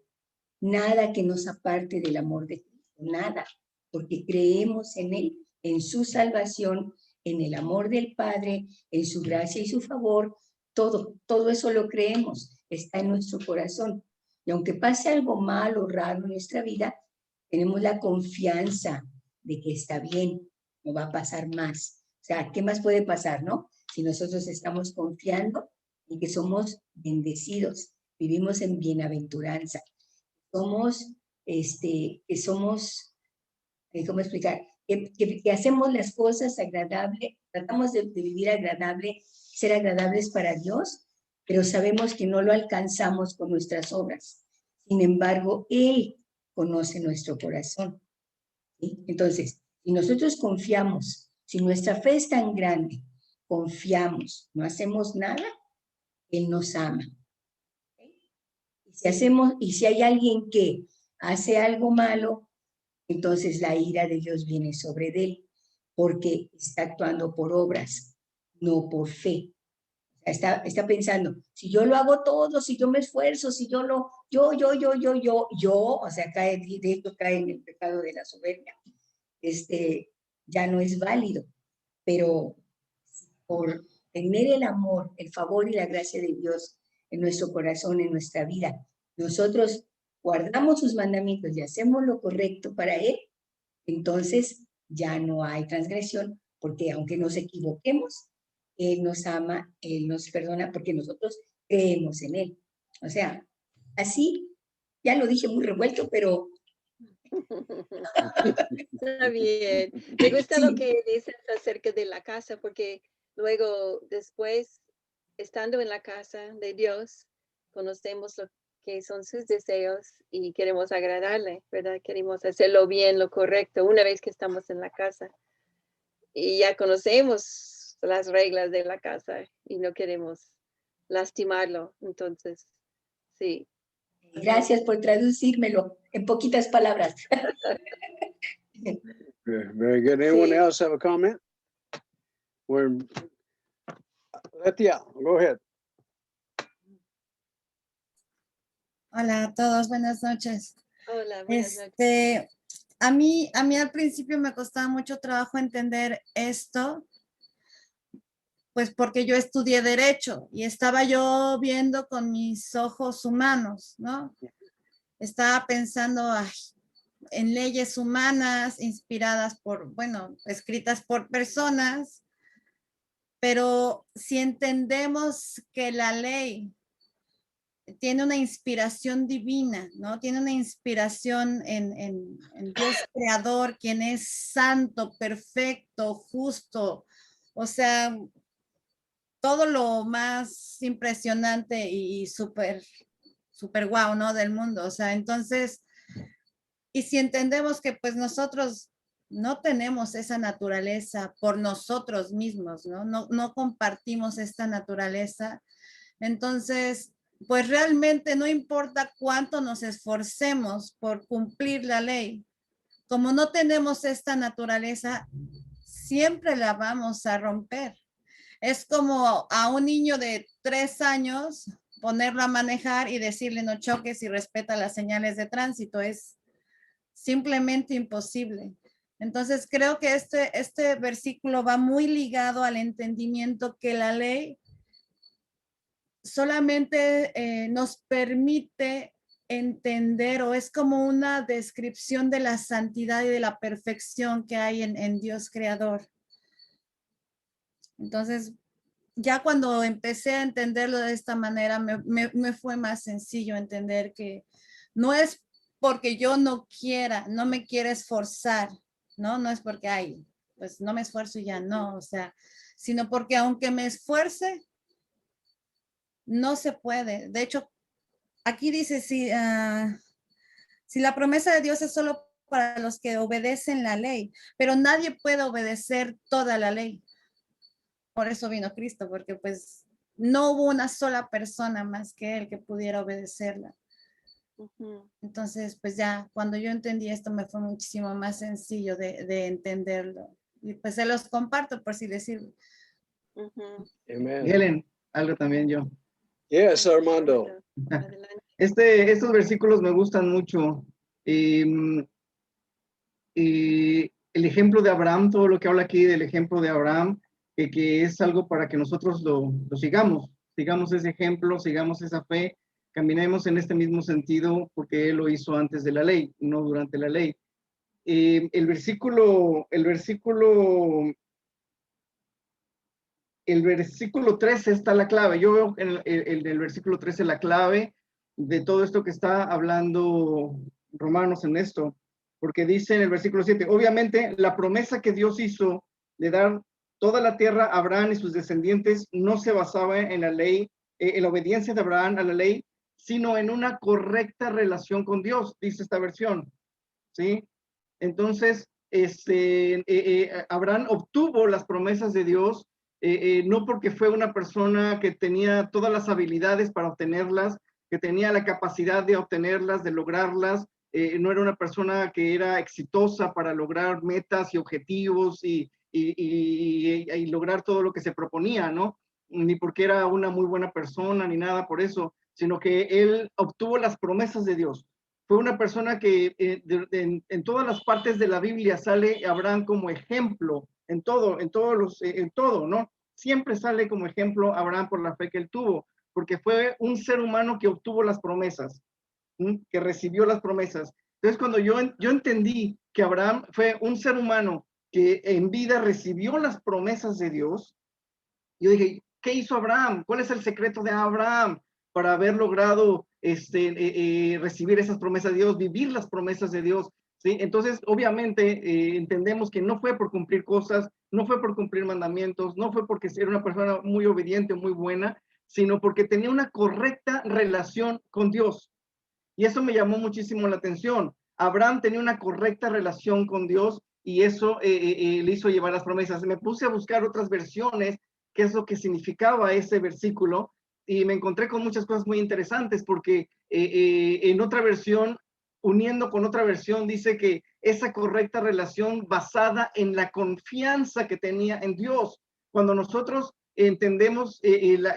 nada que nos aparte del amor de Cristo, nada, porque creemos en Él, en su salvación, en el amor del Padre, en su gracia y su favor, todo eso lo creemos, está en nuestro corazón. Y aunque pase algo malo, raro en nuestra vida, tenemos la confianza de que está bien, no va a pasar más. O sea, ¿qué más puede pasar, no? Si nosotros estamos confiando en que somos bendecidos, vivimos en bienaventuranza, somos, que somos, ¿cómo explicar? Que hacemos las cosas agradables, tratamos de vivir agradable, ser agradables para Dios, pero sabemos que no lo alcanzamos con nuestras obras. Sin embargo, Él conoce nuestro corazón. ¿Sí? Entonces, si nosotros confiamos, si nuestra fe es tan grande, confiamos, no hacemos nada, Él nos ama. Y si hay alguien que hace algo malo, entonces la ira de Dios viene sobre él, porque está actuando por obras, no por fe. Está pensando, si yo lo hago todo, si yo me esfuerzo, si yo lo, o sea, de esto cae en el pecado de la soberbia, ya no es válido, pero por tener el amor, el favor y la gracia de Dios en nuestro corazón, en nuestra vida, nosotros guardamos sus mandamientos y hacemos lo correcto para Él, entonces ya no hay transgresión, porque aunque nos equivoquemos, Él nos ama, Él nos perdona, porque nosotros creemos en Él. O sea, así, ya lo dije muy revuelto, pero... Está bien. Me gusta lo Sí. que dices acerca de la casa, porque luego, después, estando en la casa de Dios, conocemos lo que son sus deseos y queremos agradarle, ¿verdad? Queremos hacerlo bien, lo correcto, una vez que estamos en la casa. Y ya conocemos las reglas de la casa y no queremos lastimarlo. Entonces, sí. Gracias por traducírmelo en poquitas palabras. Very good. Anyone Sí. else have a comment? We're, Letia, go ahead. Hola a todos, buenas noches. Hola, buenas noches. A mí al principio me costaba mucho trabajo entender esto, pues porque yo estudié Derecho y estaba yo viendo con mis ojos humanos, ¿no? Estaba pensando en leyes humanas inspiradas escritas por personas, pero si entendemos que la ley tiene una inspiración divina, ¿no? Tiene una inspiración en Dios creador, quien es santo, perfecto, justo, o sea, todo lo más impresionante y súper guau, ¿no? Del mundo, o sea, entonces, y si entendemos que pues nosotros no tenemos esa naturaleza por nosotros mismos, ¿no? No compartimos esta naturaleza, entonces, pues realmente no importa cuánto nos esforcemos por cumplir la ley, como no tenemos esta naturaleza, siempre la vamos a romper. Es como a un niño de 3 años ponerlo a manejar y decirle no choques y respeta las señales de tránsito. Es simplemente imposible. Entonces creo que este versículo va muy ligado al entendimiento que la ley solamente nos permite entender, o es como una descripción de la santidad y de la perfección que hay en Dios creador. Entonces, ya cuando empecé a entenderlo de esta manera, me fue más sencillo entender que no es porque yo no quiera, no me quiera esforzar, ¿no? No es porque, ay, pues no me esfuerzo y ya no, o sea, sino porque aunque me esfuerce, no se puede. De hecho, aquí dice, si la promesa de Dios es solo para los que obedecen la ley, pero nadie puede obedecer toda la ley. Por eso vino Cristo, porque pues no hubo una sola persona más que Él que pudiera obedecerla. Entonces, pues ya, cuando yo entendí esto, me fue muchísimo más sencillo de entenderlo. Y pues se los comparto por si les sirve. Amen. Helen, algo también yo. Yes, Armando. Adelante. Estos versículos me gustan mucho. Y el ejemplo de Abraham, todo lo que habla aquí del ejemplo de Abraham, que es algo para que nosotros lo sigamos ese ejemplo, sigamos esa fe, caminemos en este mismo sentido, porque él lo hizo antes de la ley, no durante la ley. El versículo 13 está la clave. Yo veo en el versículo 13 la clave de todo esto que está hablando Romanos en esto, porque dice en el versículo 7, obviamente la promesa que Dios hizo de dar toda la tierra a Abraham y sus descendientes no se basaba en la ley, en la obediencia de Abraham a la ley, sino en una correcta relación con Dios, dice esta versión, ¿sí? Entonces, Abraham obtuvo las promesas de Dios, no porque fue una persona que tenía todas las habilidades para obtenerlas, que tenía la capacidad de obtenerlas, de lograrlas, no era una persona que era exitosa para lograr metas y objetivos y lograr todo lo que se proponía, ¿no? Ni porque era una muy buena persona, ni nada por eso, sino que él obtuvo las promesas de Dios. Fue una persona que en todas las partes de la Biblia sale Abraham como ejemplo, en todo, ¿no? Siempre sale como ejemplo Abraham por la fe que él tuvo, porque fue un ser humano que obtuvo las promesas, que recibió las promesas. Entonces, cuando yo entendí que Abraham fue un ser humano que en vida recibió las promesas de Dios, yo dije, ¿qué hizo Abraham? ¿Cuál es el secreto de Abraham para haber logrado recibir esas promesas de Dios, vivir las promesas de Dios? ¿Sí? Entonces, obviamente, entendemos que no fue por cumplir cosas, no fue por cumplir mandamientos, no fue porque era una persona muy obediente, muy buena, sino porque tenía una correcta relación con Dios. Y eso me llamó muchísimo la atención. Abraham tenía una correcta relación con Dios y eso le hizo llevar las promesas. Me puse a buscar otras versiones, qué es lo que significaba ese versículo, y me encontré con muchas cosas muy interesantes, porque en otra versión, uniendo con otra versión, dice que esa correcta relación basada en la confianza que tenía en Dios. Cuando nosotros entendemos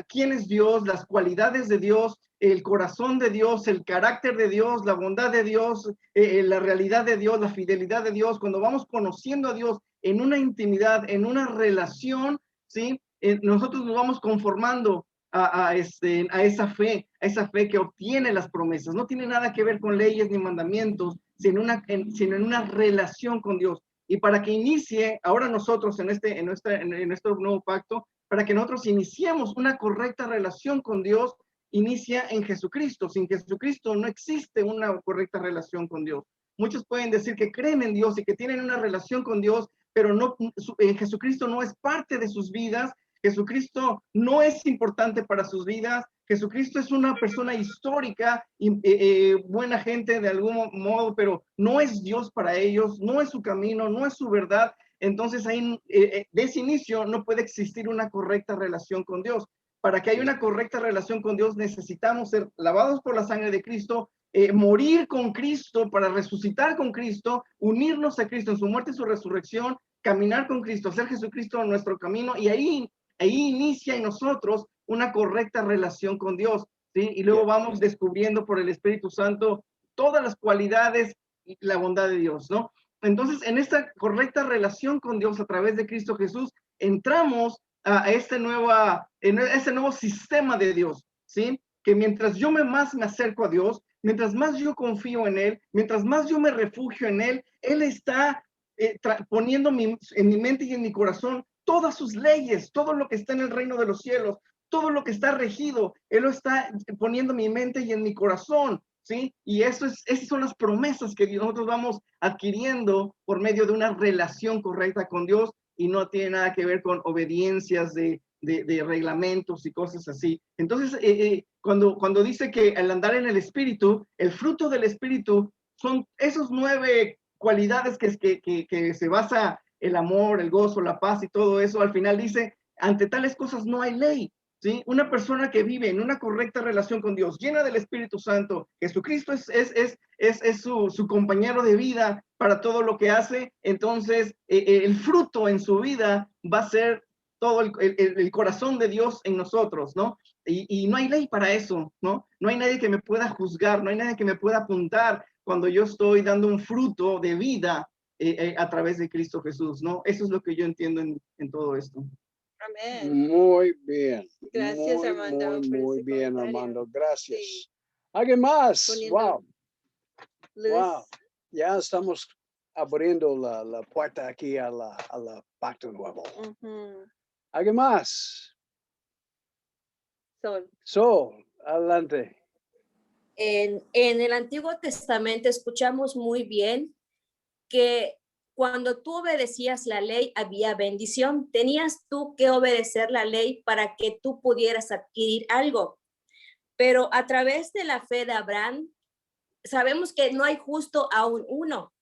quién es Dios, las cualidades de Dios, el corazón de Dios, el carácter de Dios, la bondad de Dios, la realidad de Dios, la fidelidad de Dios, cuando vamos conociendo a Dios en una intimidad, en una relación, ¿sí? Nosotros nos vamos conformando a esa fe que obtiene las promesas. No tiene nada que ver con leyes ni mandamientos, sino en una relación con Dios. Y para que inicie ahora nosotros en nuestro nuevo pacto, para que nosotros iniciemos una correcta relación con Dios, inicia en Jesucristo. Sin Jesucristo no existe una correcta relación con Dios. Muchos pueden decir que creen en Dios y que tienen una relación con Dios, pero no, Jesucristo no es parte de sus vidas. Jesucristo no es importante para sus vidas. Jesucristo es una persona histórica, buena gente de algún modo, pero no es Dios para ellos, no es su camino, no es su verdad. Entonces ahí, de ese inicio, no puede existir una correcta relación con Dios. Para que haya una correcta relación con Dios, necesitamos ser lavados por la sangre de Cristo, morir con Cristo para resucitar con Cristo, unirnos a Cristo en su muerte y su resurrección, caminar con Cristo, hacer Jesucristo nuestro camino, y ahí inicia en nosotros una correcta relación con Dios, ¿sí? Y luego vamos descubriendo por el Espíritu Santo todas las cualidades y la bondad de Dios, ¿no? Entonces, en esta correcta relación con Dios a través de Cristo Jesús, entramos a este nuevo sistema de Dios, ¿sí? Que mientras yo más me acerco a Dios, mientras más yo confío en Él, mientras más yo me refugio en Él, Él está poniendo en mi mente y en mi corazón todas sus leyes, todo lo que está en el reino de los cielos, todo lo que está regido, Él lo está poniendo en mi mente y en mi corazón, ¿sí? Y esas son las promesas que nosotros vamos adquiriendo por medio de una relación correcta con Dios, y no tiene nada que ver con obediencias de reglamentos y cosas así. Entonces, cuando dice que al andar en el Espíritu, el fruto del Espíritu son esos 9 cualidades que se basa el amor, el gozo, la paz y todo eso. Al final dice, ante tales cosas no hay ley, ¿sí? Una persona que vive en una correcta relación con Dios, llena del Espíritu Santo, Jesucristo es su compañero de vida para todo lo que hace. Entonces, el fruto en su vida va a ser todo el corazón de Dios en nosotros, ¿no? Y no hay ley para eso, ¿no? No hay nadie que me pueda juzgar, no hay nadie que me pueda apuntar cuando yo estoy dando un fruto de vida a través de Cristo Jesús, ¿no? Eso es lo que yo entiendo en todo esto. Amén. Muy bien. Gracias, muy, Armando, Muy, por muy ese bien, comentario. Armando. Gracias. Sí. ¿Alguien más? Poniendo Wow. luz. Wow. Ya estamos abriendo la puerta aquí a la pacto nuevo. Ujú. ¿Alguien más? Sol. Sol, adelante. En el Antiguo Testamento escuchamos muy bien que cuando tú obedecías la ley había bendición. Tenías tú que obedecer la ley para que tú pudieras adquirir algo. Pero a través de la fe de Abraham, sabemos que no hay justo aún uno.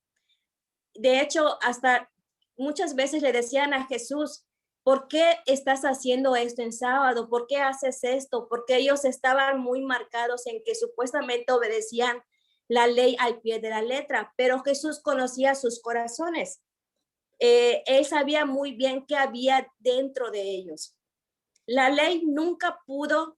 De hecho, hasta muchas veces le decían a Jesús, ¿por qué estás haciendo esto en sábado? ¿Por qué haces esto? Porque ellos estaban muy marcados en que supuestamente obedecían la ley al pie de la letra, pero Jesús conocía sus corazones. Él sabía muy bien qué había dentro de ellos. La ley nunca pudo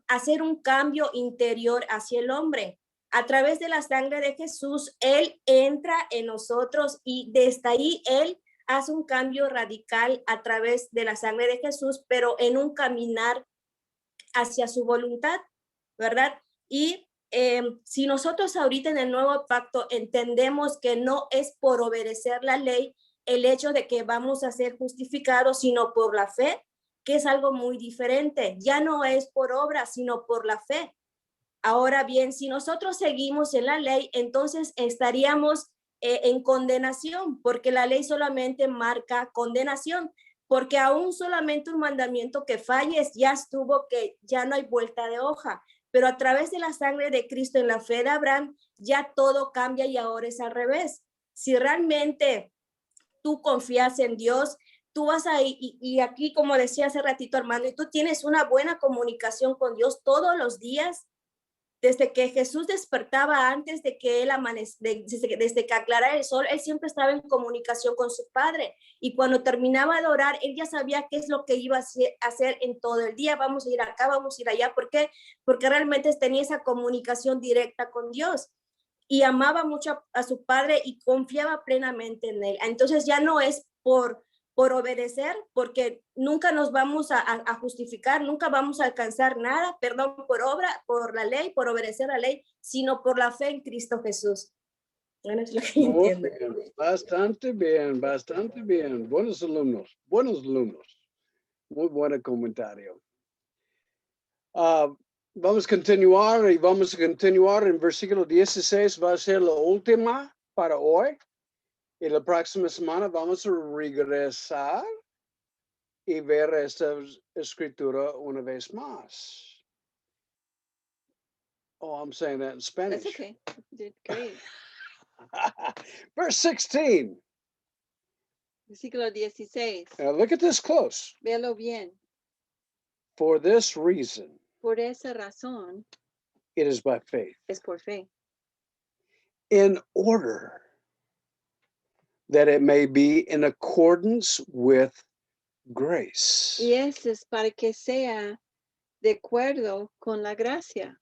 hacer un cambio interior hacia el hombre. A través de la sangre de Jesús, Él entra en nosotros y desde ahí Él hace un cambio radical a través de la sangre de Jesús, pero en un caminar hacia su voluntad, ¿verdad? Y si nosotros ahorita en el nuevo pacto entendemos que no es por obedecer la ley el hecho de que vamos a ser justificados, sino por la fe, que es algo muy diferente. Ya no es por obra, sino por la fe. Ahora bien, si nosotros seguimos en la ley, entonces estaríamos en condenación, porque la ley solamente marca condenación, porque aún solamente un mandamiento que falles ya estuvo, que ya no hay vuelta de hoja, pero a través de la sangre de Cristo en la fe de Abraham, ya todo cambia y ahora es al revés. Si realmente tú confías en Dios, tú vas ahí y aquí, como decía hace ratito Armando, y tú tienes una buena comunicación con Dios todos los días, desde que Jesús despertaba, antes de que él desde que aclarara el sol, él siempre estaba en comunicación con su Padre. Y cuando terminaba de orar, él ya sabía qué es lo que iba a hacer en todo el día. Vamos a ir acá, vamos a ir allá. ¿Por qué? Porque realmente tenía esa comunicación directa con Dios. Y amaba mucho a su Padre y confiaba plenamente en él. Entonces ya no es por obedecer, porque nunca nos vamos a justificar, nunca vamos a alcanzar nada, perdón, por obra, por la ley, por obedecer la ley, sino por la fe en Cristo Jesús. Bueno, es lo que entiendo. Bien. Bastante bien, bastante bien. Buenos alumnos, buenos alumnos. Muy buen comentario. Vamos a continuar y vamos a continuar en versículo 16. Va a ser la última para hoy. Y la próxima semana vamos a regresar y ver esta escritura una vez más. Oh, I'm saying that in Spanish. That's okay. You did great. Verse 16. Versículo 16. Now look at this close. Véalo bien. For this reason, Por esa razón it is by faith, es por fe. in order that it may be in accordance with grace. Y eso es para que sea de acuerdo con la gracia.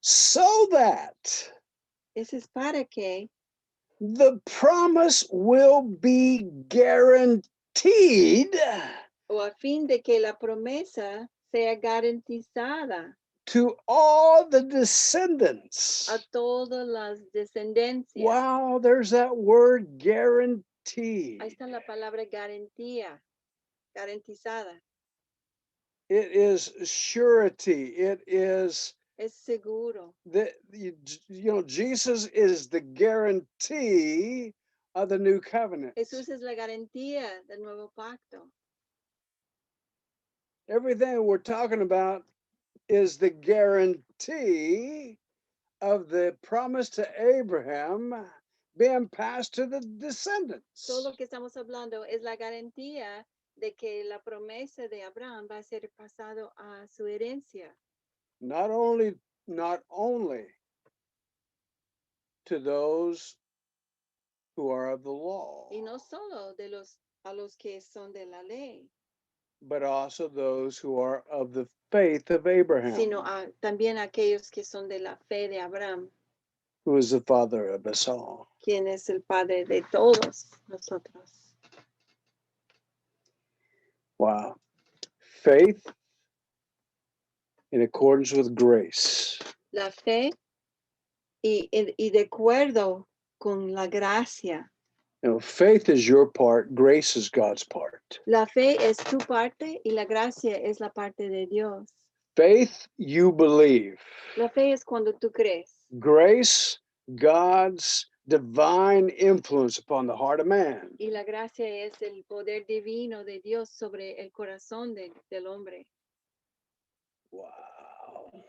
So that Eso es para que the promise will be guaranteed o a fin de que la promesa sea garantizada to all the descendants. a todas las descendencias. Wow, there's that word guarantee. Ahí está la palabra garantía, garantizada. It is surety. It is Es seguro. that Jesus is the guarantee of the new covenant. Jesús es la garantía del nuevo pacto. Everything we're talking about is the guarantee of the promise to Abraham being passed to the descendants. Todo lo que estamos hablando es la garantía de que la promesa de Abraham va a ser pasado a su herencia. Not only to those who are of the law, Y no solo a los que son de la ley, but also those who are of the faith of Abraham, sino también aquellos que son de la fe de Abraham, who is the father of us all. quien es el padre de todos nosotros. Wow. Faith in accordance with grace. La fe y de acuerdo con la gracia. Faith is your part, grace is God's part. La fe es tu parte y la gracia es la parte de Dios. Faith, you believe. La fe es cuando tú crees. Grace, God's divine influence upon the heart of man. Y la gracia es el poder divino de Dios sobre el corazón del hombre. Wow.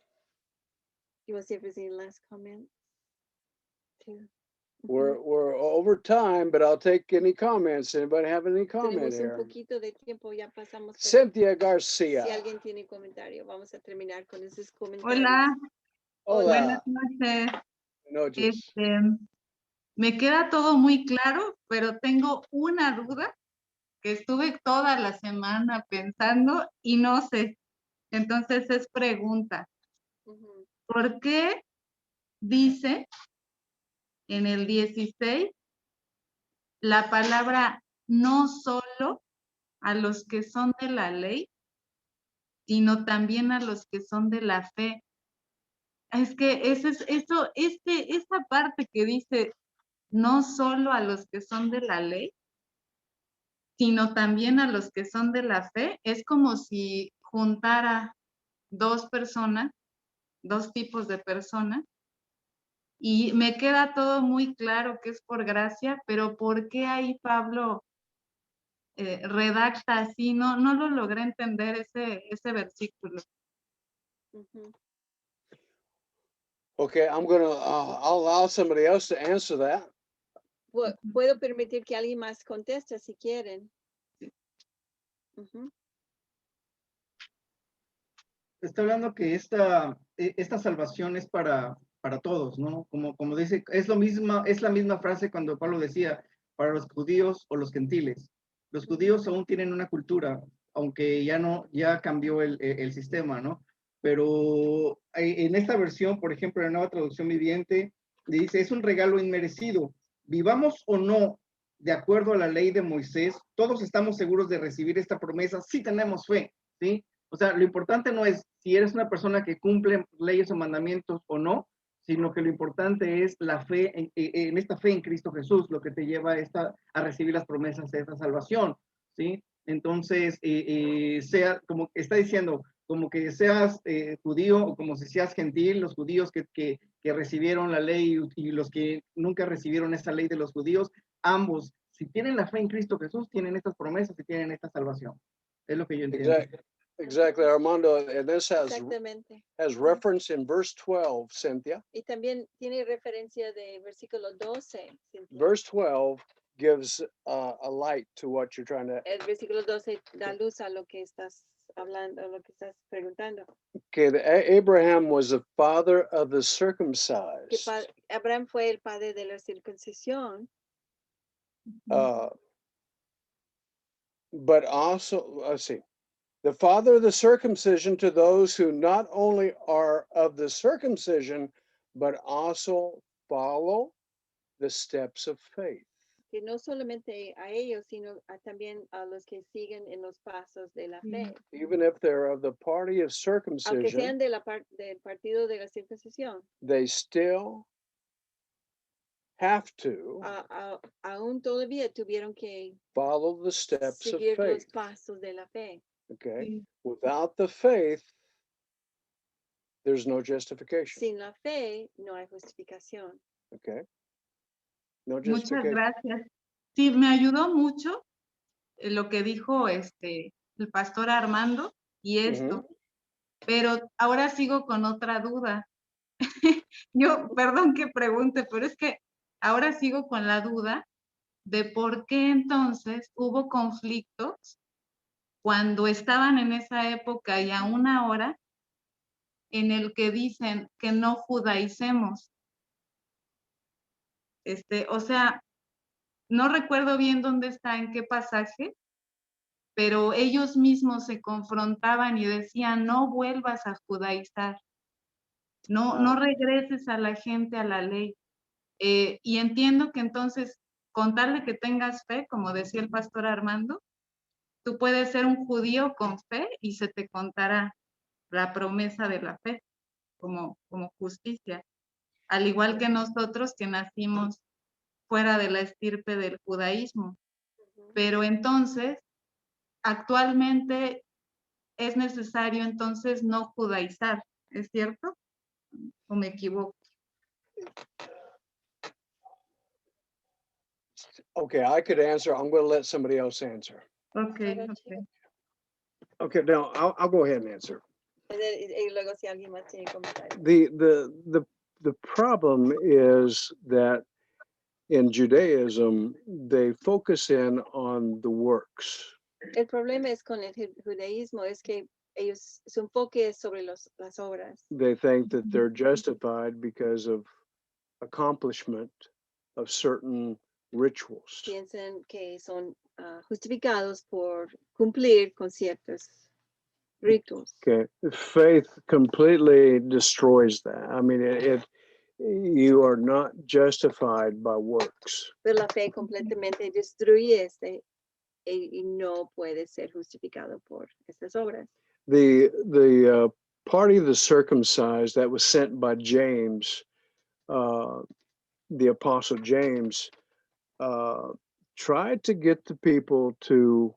You want to see if there's any last comment? Too? We're over time, but I'll take any comments. Anybody have any comment Tenemos un here? poquito de tiempo, ya pasamos. Cynthia Garcia. Si alguien tiene comentario, vamos a terminar con esos comentarios. Hola, Hola. buenas noches. Buenas noches. Me queda todo muy claro, pero tengo una duda que estuve toda la semana pensando y no sé. Entonces es pregunta. Ujú. ¿Por qué dice en el 16 la palabra no solo a los que son de la ley, sino también a los que son de la fe? Es que esa parte que dice no solo a los que son de la ley, sino también a los que son de la fe, es como si juntara dos personas, dos tipos de personas, y me queda todo muy claro que es por gracia, pero ¿por qué ahí Pablo redacta así? No lo logré entender ese versículo. Ujú. Okay, I'll allow somebody else to answer that. Puedo permitir que alguien más conteste si quieren. Ujú. Está hablando que esta salvación es para todos, ¿no? Como dice, es la misma frase cuando Pablo decía, para los judíos o los gentiles. Los judíos aún tienen una cultura, aunque ya cambió el sistema, ¿no? Pero en esta versión, por ejemplo, en la Nueva Traducción Viviente, dice, es un regalo inmerecido. Vivamos o no de acuerdo a la ley de Moisés, todos estamos seguros de recibir esta promesa si tenemos fe, ¿sí? O sea, lo importante no es si eres una persona que cumple leyes o mandamientos o no, sino que lo importante es la fe, en esta fe en Cristo Jesús, lo que te lleva a recibir las promesas de esta salvación, ¿sí? Entonces, sea, como está diciendo, como que seas judío o como si seas gentil, los judíos que recibieron la ley y los que nunca recibieron esa ley de los judíos, ambos, si tienen la fe en Cristo Jesús, tienen estas promesas y tienen esta salvación. Es lo que yo entiendo. Exactly, Armando. And this Exactamente. has reference in verse 12, Cynthia. Y también tiene referencia de versículo 12. Cintia. Verse 12 gives a light to what you're trying to. El versículo 12 da luz a lo que estás hablando, lo que estás preguntando. Okay, Abraham was the father of the Que circumcised. Abraham fue el padre de la circuncisión, But also, let's see, the father of the circumcision to those who not only are of the circumcision, but also follow the steps of faith. que no solamente a ellos, sino también a los que siguen en los pasos de la fe. Even if they're of the party of Aunque circumcision, sean de del partido de la circuncisión, they still have to aún todavía tuvieron que follow the steps of seguir los faith. pasos de la fe. Okay, without the faith, there's no justification. Sin la fe no hay justificación. Okay, no Muchas justification. gracias. Sí, me ayudó mucho lo que dijo el pastor Armando y esto, pero ahora sigo con otra duda. Yo, perdón que pregunte, pero es que ahora sigo con la duda de por qué entonces hubo conflictos cuando estaban en esa época y aún ahora en el que dicen que no judaicemos. O sea, no recuerdo bien dónde está, en qué pasaje, pero ellos mismos se confrontaban y decían, no vuelvas a judaizar, no regreses a la gente a la ley. Y entiendo que entonces, con tal de que tengas fe, como decía el pastor Armando, tú puedes ser un judío con fe y se te contará la promesa de la fe como justicia. Al igual que nosotros que nacimos fuera de la estirpe del judaísmo. Pero entonces, actualmente es necesario entonces no judaizar, ¿es cierto? ¿O me equivoco? Okay, I could answer. I'm going to let somebody else answer. Okay. Okay, now I'll go ahead and answer. Y luego si alguien más tiene comentarios. The problem is that in Judaism, they focus in on the works. El problema es con el judaísmo es que ellos su enfoque es sobre las obras. They think that they're justified because of accomplishment of certain rituals. Piensan que son justificados por cumplir con ciertos ritos. Okay, faith completely destroys that. I mean, you are not justified by works. Pero la fe completamente destruye y no puede ser justificado por estas obras. The party of the circumcised that was sent by James, the apostle James, tried to get the people to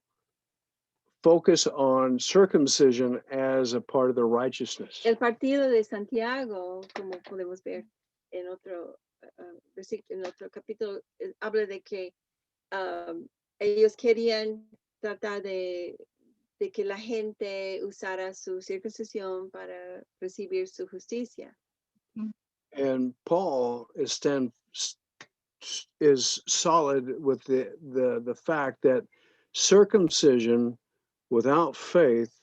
focus on circumcision as a part of their righteousness. El partido de Santiago, como podemos ver en otro versículo, en otro capítulo, habla de que ellos querían tratar de que la gente usara su circuncisión para recibir su justicia. And Paul is solid with the fact that circumcision without faith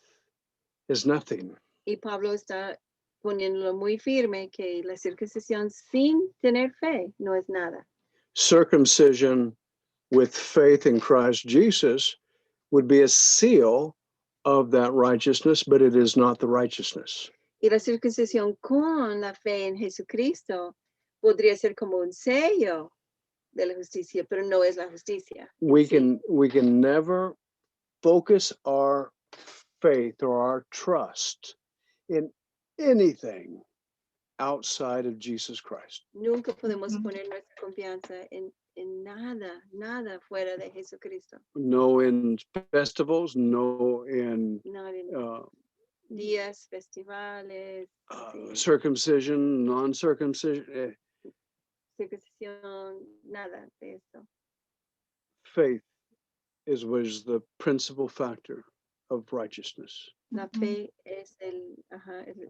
is nothing. Y Pablo está poniéndolo muy firme que la circuncisión sin tener fe no es nada. Circumcision with faith in Christ Jesus would be a seal of that righteousness, but it is not the righteousness. Y la circuncisión con la fe en Jesucristo podría ser como un sello de la justicia, pero no es la justicia. We can never focus our faith or our trust in anything outside of Jesus Christ. Nunca podemos poner nuestra confianza en en nada, nada fuera de Jesucristo. No in festivals, no in No en uh, días, festivales, sí, circumcision, non-circumcision. circuncisión, nada de esto. Faith was the principal factor of righteousness. La Ujú. fe es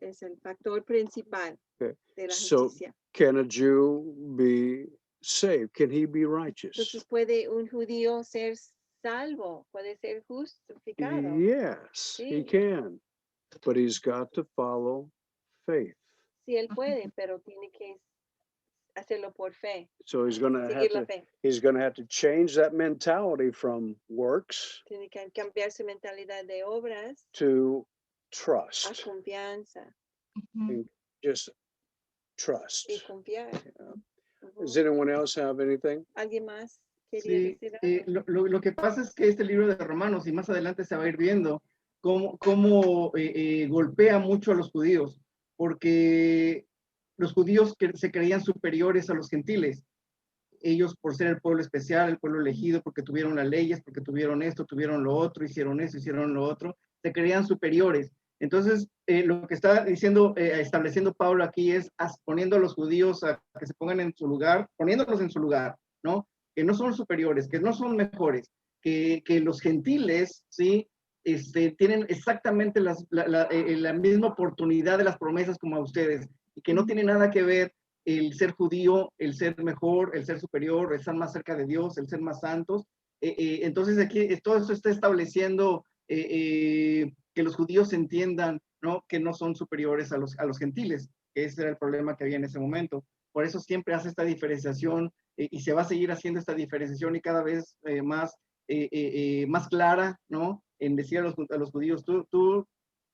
es el factor principal Okay. de la So justicia. can a Jew be saved? Can he be righteous? Entonces, ¿puede un judío ser salvo? ¿Puede ser justificado? Yes, he Sí. can. But he's got to follow faith. Sí, él puede, pero tiene que hacerlo por fe, So he's gonna have seguir la to fe. he's gonna have to change that mentality from works Tiene que cambiar su mentalidad de obras to a trust. confianza Ujú. Just trust. y confiar. Yeah. Ujú. Does anyone else have anything? ¿Alguien más quería Sí, decir algo? lo que pasa es que este libro de Romanos, y más adelante se va a ir viendo, cómo golpea mucho a los judíos, porque los judíos que se creían superiores a los gentiles. Ellos, por ser el pueblo especial, el pueblo elegido, porque tuvieron las leyes, porque tuvieron esto, tuvieron lo otro, hicieron eso, hicieron lo otro, se creían superiores. Entonces, lo que está diciendo, estableciendo Pablo aquí es poniendo a los judíos a que se pongan en su lugar, poniéndolos en su lugar, ¿no? Que no son superiores, que no son mejores, que los gentiles, ¿sí? Tienen exactamente la misma oportunidad de las promesas como a ustedes, y que no tiene nada que ver el ser judío, el ser mejor, el ser superior, el estar más cerca de Dios, el ser más santos. Entonces aquí todo esto está estableciendo que los judíos entiendan, ¿no? Que no son superiores a los gentiles. Ese era el problema que había en ese momento. Por eso siempre hace esta diferenciación y se va a seguir haciendo esta diferenciación y cada vez más clara, ¿no? En decir a los judíos, tú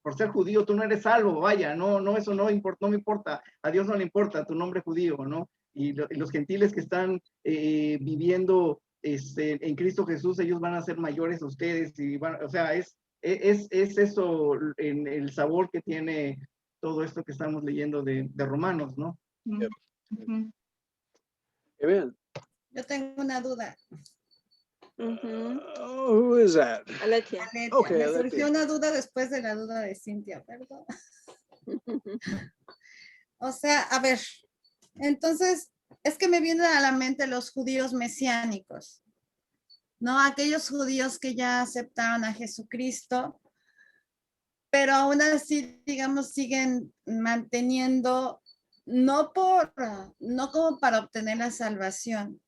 por ser judío, tú no eres salvo, vaya, eso no me importa, a Dios no le importa tu nombre judío, ¿no? Y los gentiles que están viviendo en Cristo Jesús, ellos van a ser mayores a ustedes, y o sea, es eso en el sabor que tiene todo esto que estamos leyendo de Romanos, ¿no? Ujú. Amen. Yo tengo una duda. Ujú. Who is that? Aletia. Aletia. Okay, Me Aletia. surgió una duda después de la duda de Cintia, perdón. O sea, a ver, entonces, es que me vienen a la mente los judíos mesiánicos, ¿no? Aquellos judíos que ya aceptaron a Jesucristo, pero aún así, digamos, siguen manteniendo, no como para obtener la salvación,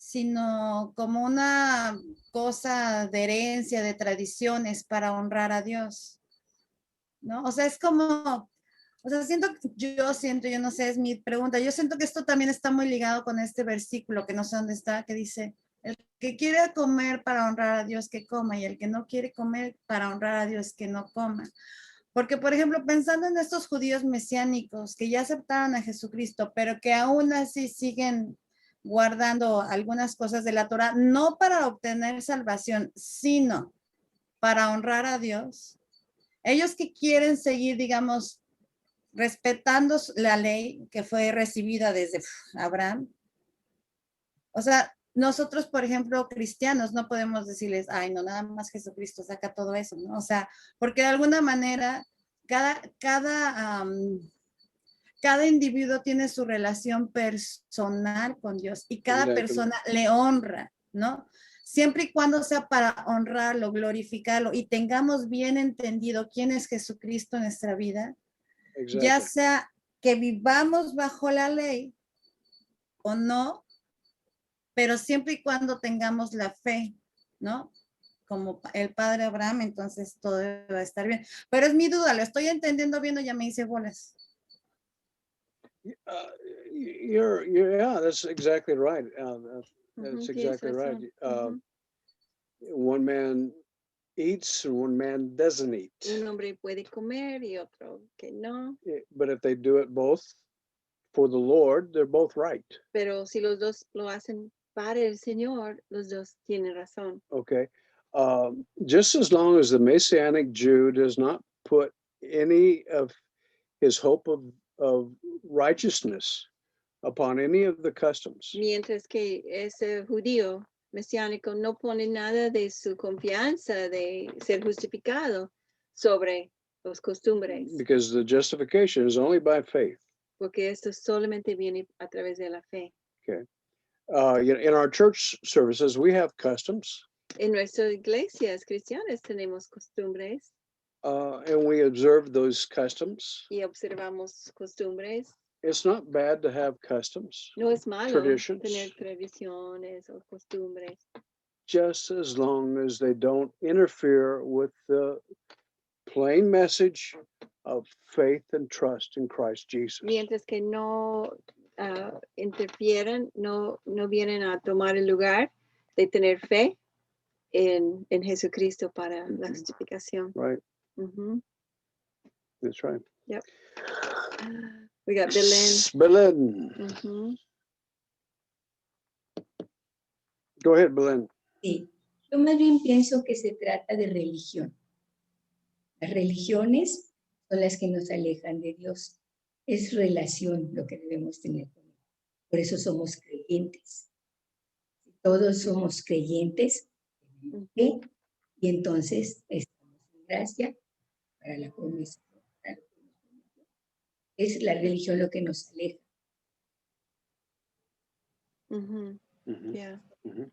sino como una cosa de herencia, de tradiciones para honrar a Dios, ¿no? O sea, es como, o sea, yo no sé, es mi pregunta, yo siento que esto también está muy ligado con este versículo, que no sé dónde está, que dice, el que quiere comer para honrar a Dios, que coma, y el que no quiere comer para honrar a Dios, que no coma. Porque, por ejemplo, pensando en estos judíos mesiánicos que ya aceptaron a Jesucristo, pero que aún así siguen guardando algunas cosas de la Torah, no para obtener salvación, sino para honrar a Dios. Ellos que quieren seguir, digamos, respetando la ley que fue recibida desde Abraham. O sea, nosotros, por ejemplo, cristianos, no podemos decirles, ay, no, nada más Jesucristo saca todo eso, ¿no? O sea, porque de alguna manera cada individuo tiene su relación personal con Dios y cada Exactly. persona le honra, ¿no? Siempre y cuando sea para honrarlo, glorificarlo y tengamos bien entendido quién es Jesucristo en nuestra vida, Exactly. ya sea que vivamos bajo la ley o no, pero siempre y cuando tengamos la fe, ¿no? Como el padre Abraham, entonces todo va a estar bien. Pero es mi duda, lo estoy entendiendo bien o ya me hice bolas. Yeah, that's exactly right. That's Ujú, tienes exactly right. razón. One man eats and one man doesn't eat. Un hombre puede comer y otro que no, But if they do it both for the Lord, they're both right. pero si los dos lo hacen para el Señor, los dos tienen razón. Okay. Just as long as the Messianic Jew does not put any of his hope of righteousness upon any of the customs. Mientras que ese judío mesiánico no pone nada de su confianza de ser justificado sobre los costumbres, Because the justification is only by faith. porque esto solamente viene a través de la fe. In our church services, we have customs, En nuestras iglesias cristianas tenemos costumbres and we observe those customs. y observamos costumbres. It's not bad to have customs, No es malo Traditions. tener tradiciones o costumbres, just as long as they don't interfere with the plain message of faith and trust in Christ Jesus. mientras que no interfieren, no vienen a tomar el lugar de tener fe en Jesucristo para la justificación. Right, Ujú. that's right. We got Belen. Belen. Ujú. Go ahead, Belen. Sí, yo más bien pienso que se trata de religión. Las religiones son las que nos alejan de Dios. Es relación lo que debemos tener con Él. Por eso somos creyentes. Todos somos creyentes, tenemos fe, y entonces estamos en gracia para la promesa. para lo que nos prometió. Es la religión lo que nos aleja. Ujú. Mhm, Yeah. mhm.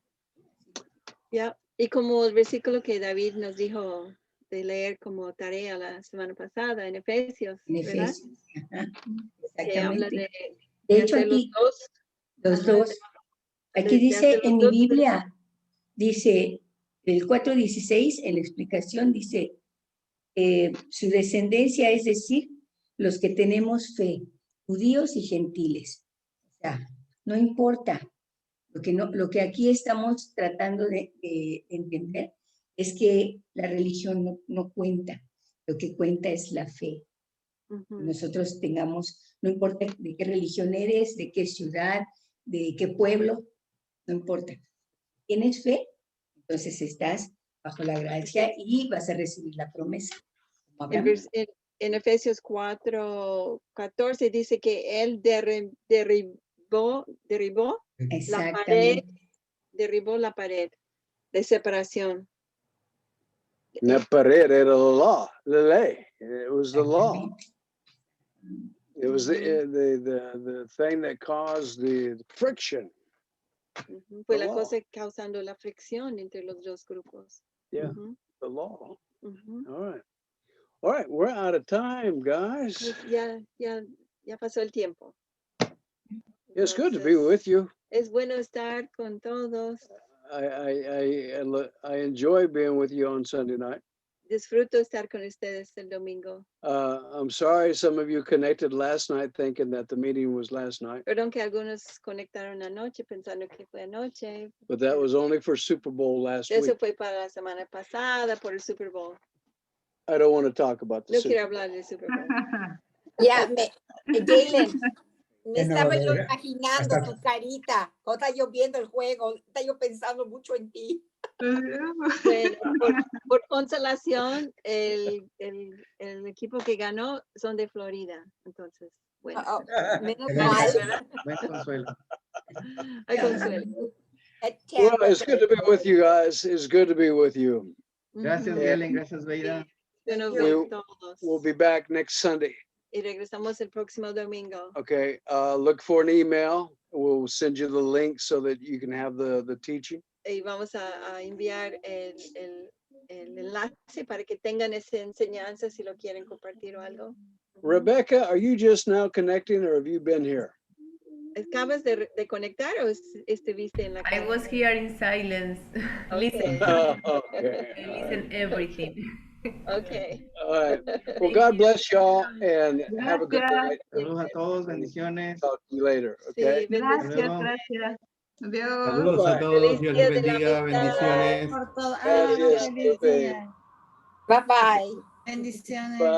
Yeah. Y como el versículo que David nos dijo de leer como tarea la semana pasada en Efesios, En ¿verdad? Efesios. Ajá, Que habla exactamente. de De hecho, hacer los aquí, dos. los Ajá, dos. Aquí de dice hacer los en mi dos Biblia, dice el 4:16, en la explicación dice, su descendencia, es decir, los que tenemos fe, judíos y gentiles. O sea, no importa. Lo que aquí estamos tratando de entender es que la religión no cuenta. Lo que cuenta es la fe. Ujú. Nosotros tengamos, no importa de qué religión eres, de qué ciudad, de qué pueblo, no importa. ¿Tienes fe? Entonces estás bajo la gracia y vas a recibir la promesa. como En, Abraham. en Efesios 4:14 dice que él derribó la pared, Exactamente. derribó la pared de separación. And that pared era the law, the ley. It was the law. Exactamente. It was the thing that caused the friction. Ujú. Fue The la law. cosa causando la fricción entre los dos grupos. Yeah, Ujú, the law. ujú. All right. All right, we're out of time, guys. Pues ya pasó el tiempo. It's good to be Entonces, with you. es bueno estar con todos. I enjoy being with you on Sunday night. Disfruto estar con ustedes el domingo. I'm sorry some of you connected last night thinking that the meeting was last night, Perdón que algunos conectaron anoche pensando que fue anoche. but that was only for Super Bowl last Eso week. fue para la semana pasada por el Super Bowl. I don't want to talk about the No Super quiero Bowl. hablar del Super Bowl. Ya, Galen, me Bueno, estaba yo de- imaginando hasta- tu carita. Cuando estaba yo viendo el juego, estaba yo pensando mucho en ti. Bueno, por consolación, el equipo que ganó son de Florida. Entonces, bueno, Oh, menos Gracias. mal. Buen consuelo. hay consuelo. Well, it's good to be with you guys. It's good to be with you. Gracias, Ujú. Galen. Gracias, Beida. Bueno, you. ver todos. We'll be back next Sunday. Y regresamos el próximo domingo. Okay. Look for an email. We'll send you the link so that you can have the teaching. Y vamos a enviar el enlace para que tengan esa enseñanza si lo quieren compartir o algo. Rebecca, are you just now connecting or have you been here? ¿Acabas de conectar o estuviste en la I clase? was here in silence. Listen. Okay. I listen everything. Okay. All right. Well, God bless y'all and have a good night. Saludos a todos. Bendiciones. Talk to you later. Sí, Okay. Gracias, luego. gracias. Adiós. Saludos a Bye. todos, Dios les Feliz Día de la bendiga, Amistad. bendiciones. Por todo. Gracias, Feliz Pepe. día. Bye bye. Bendiciones. Bye.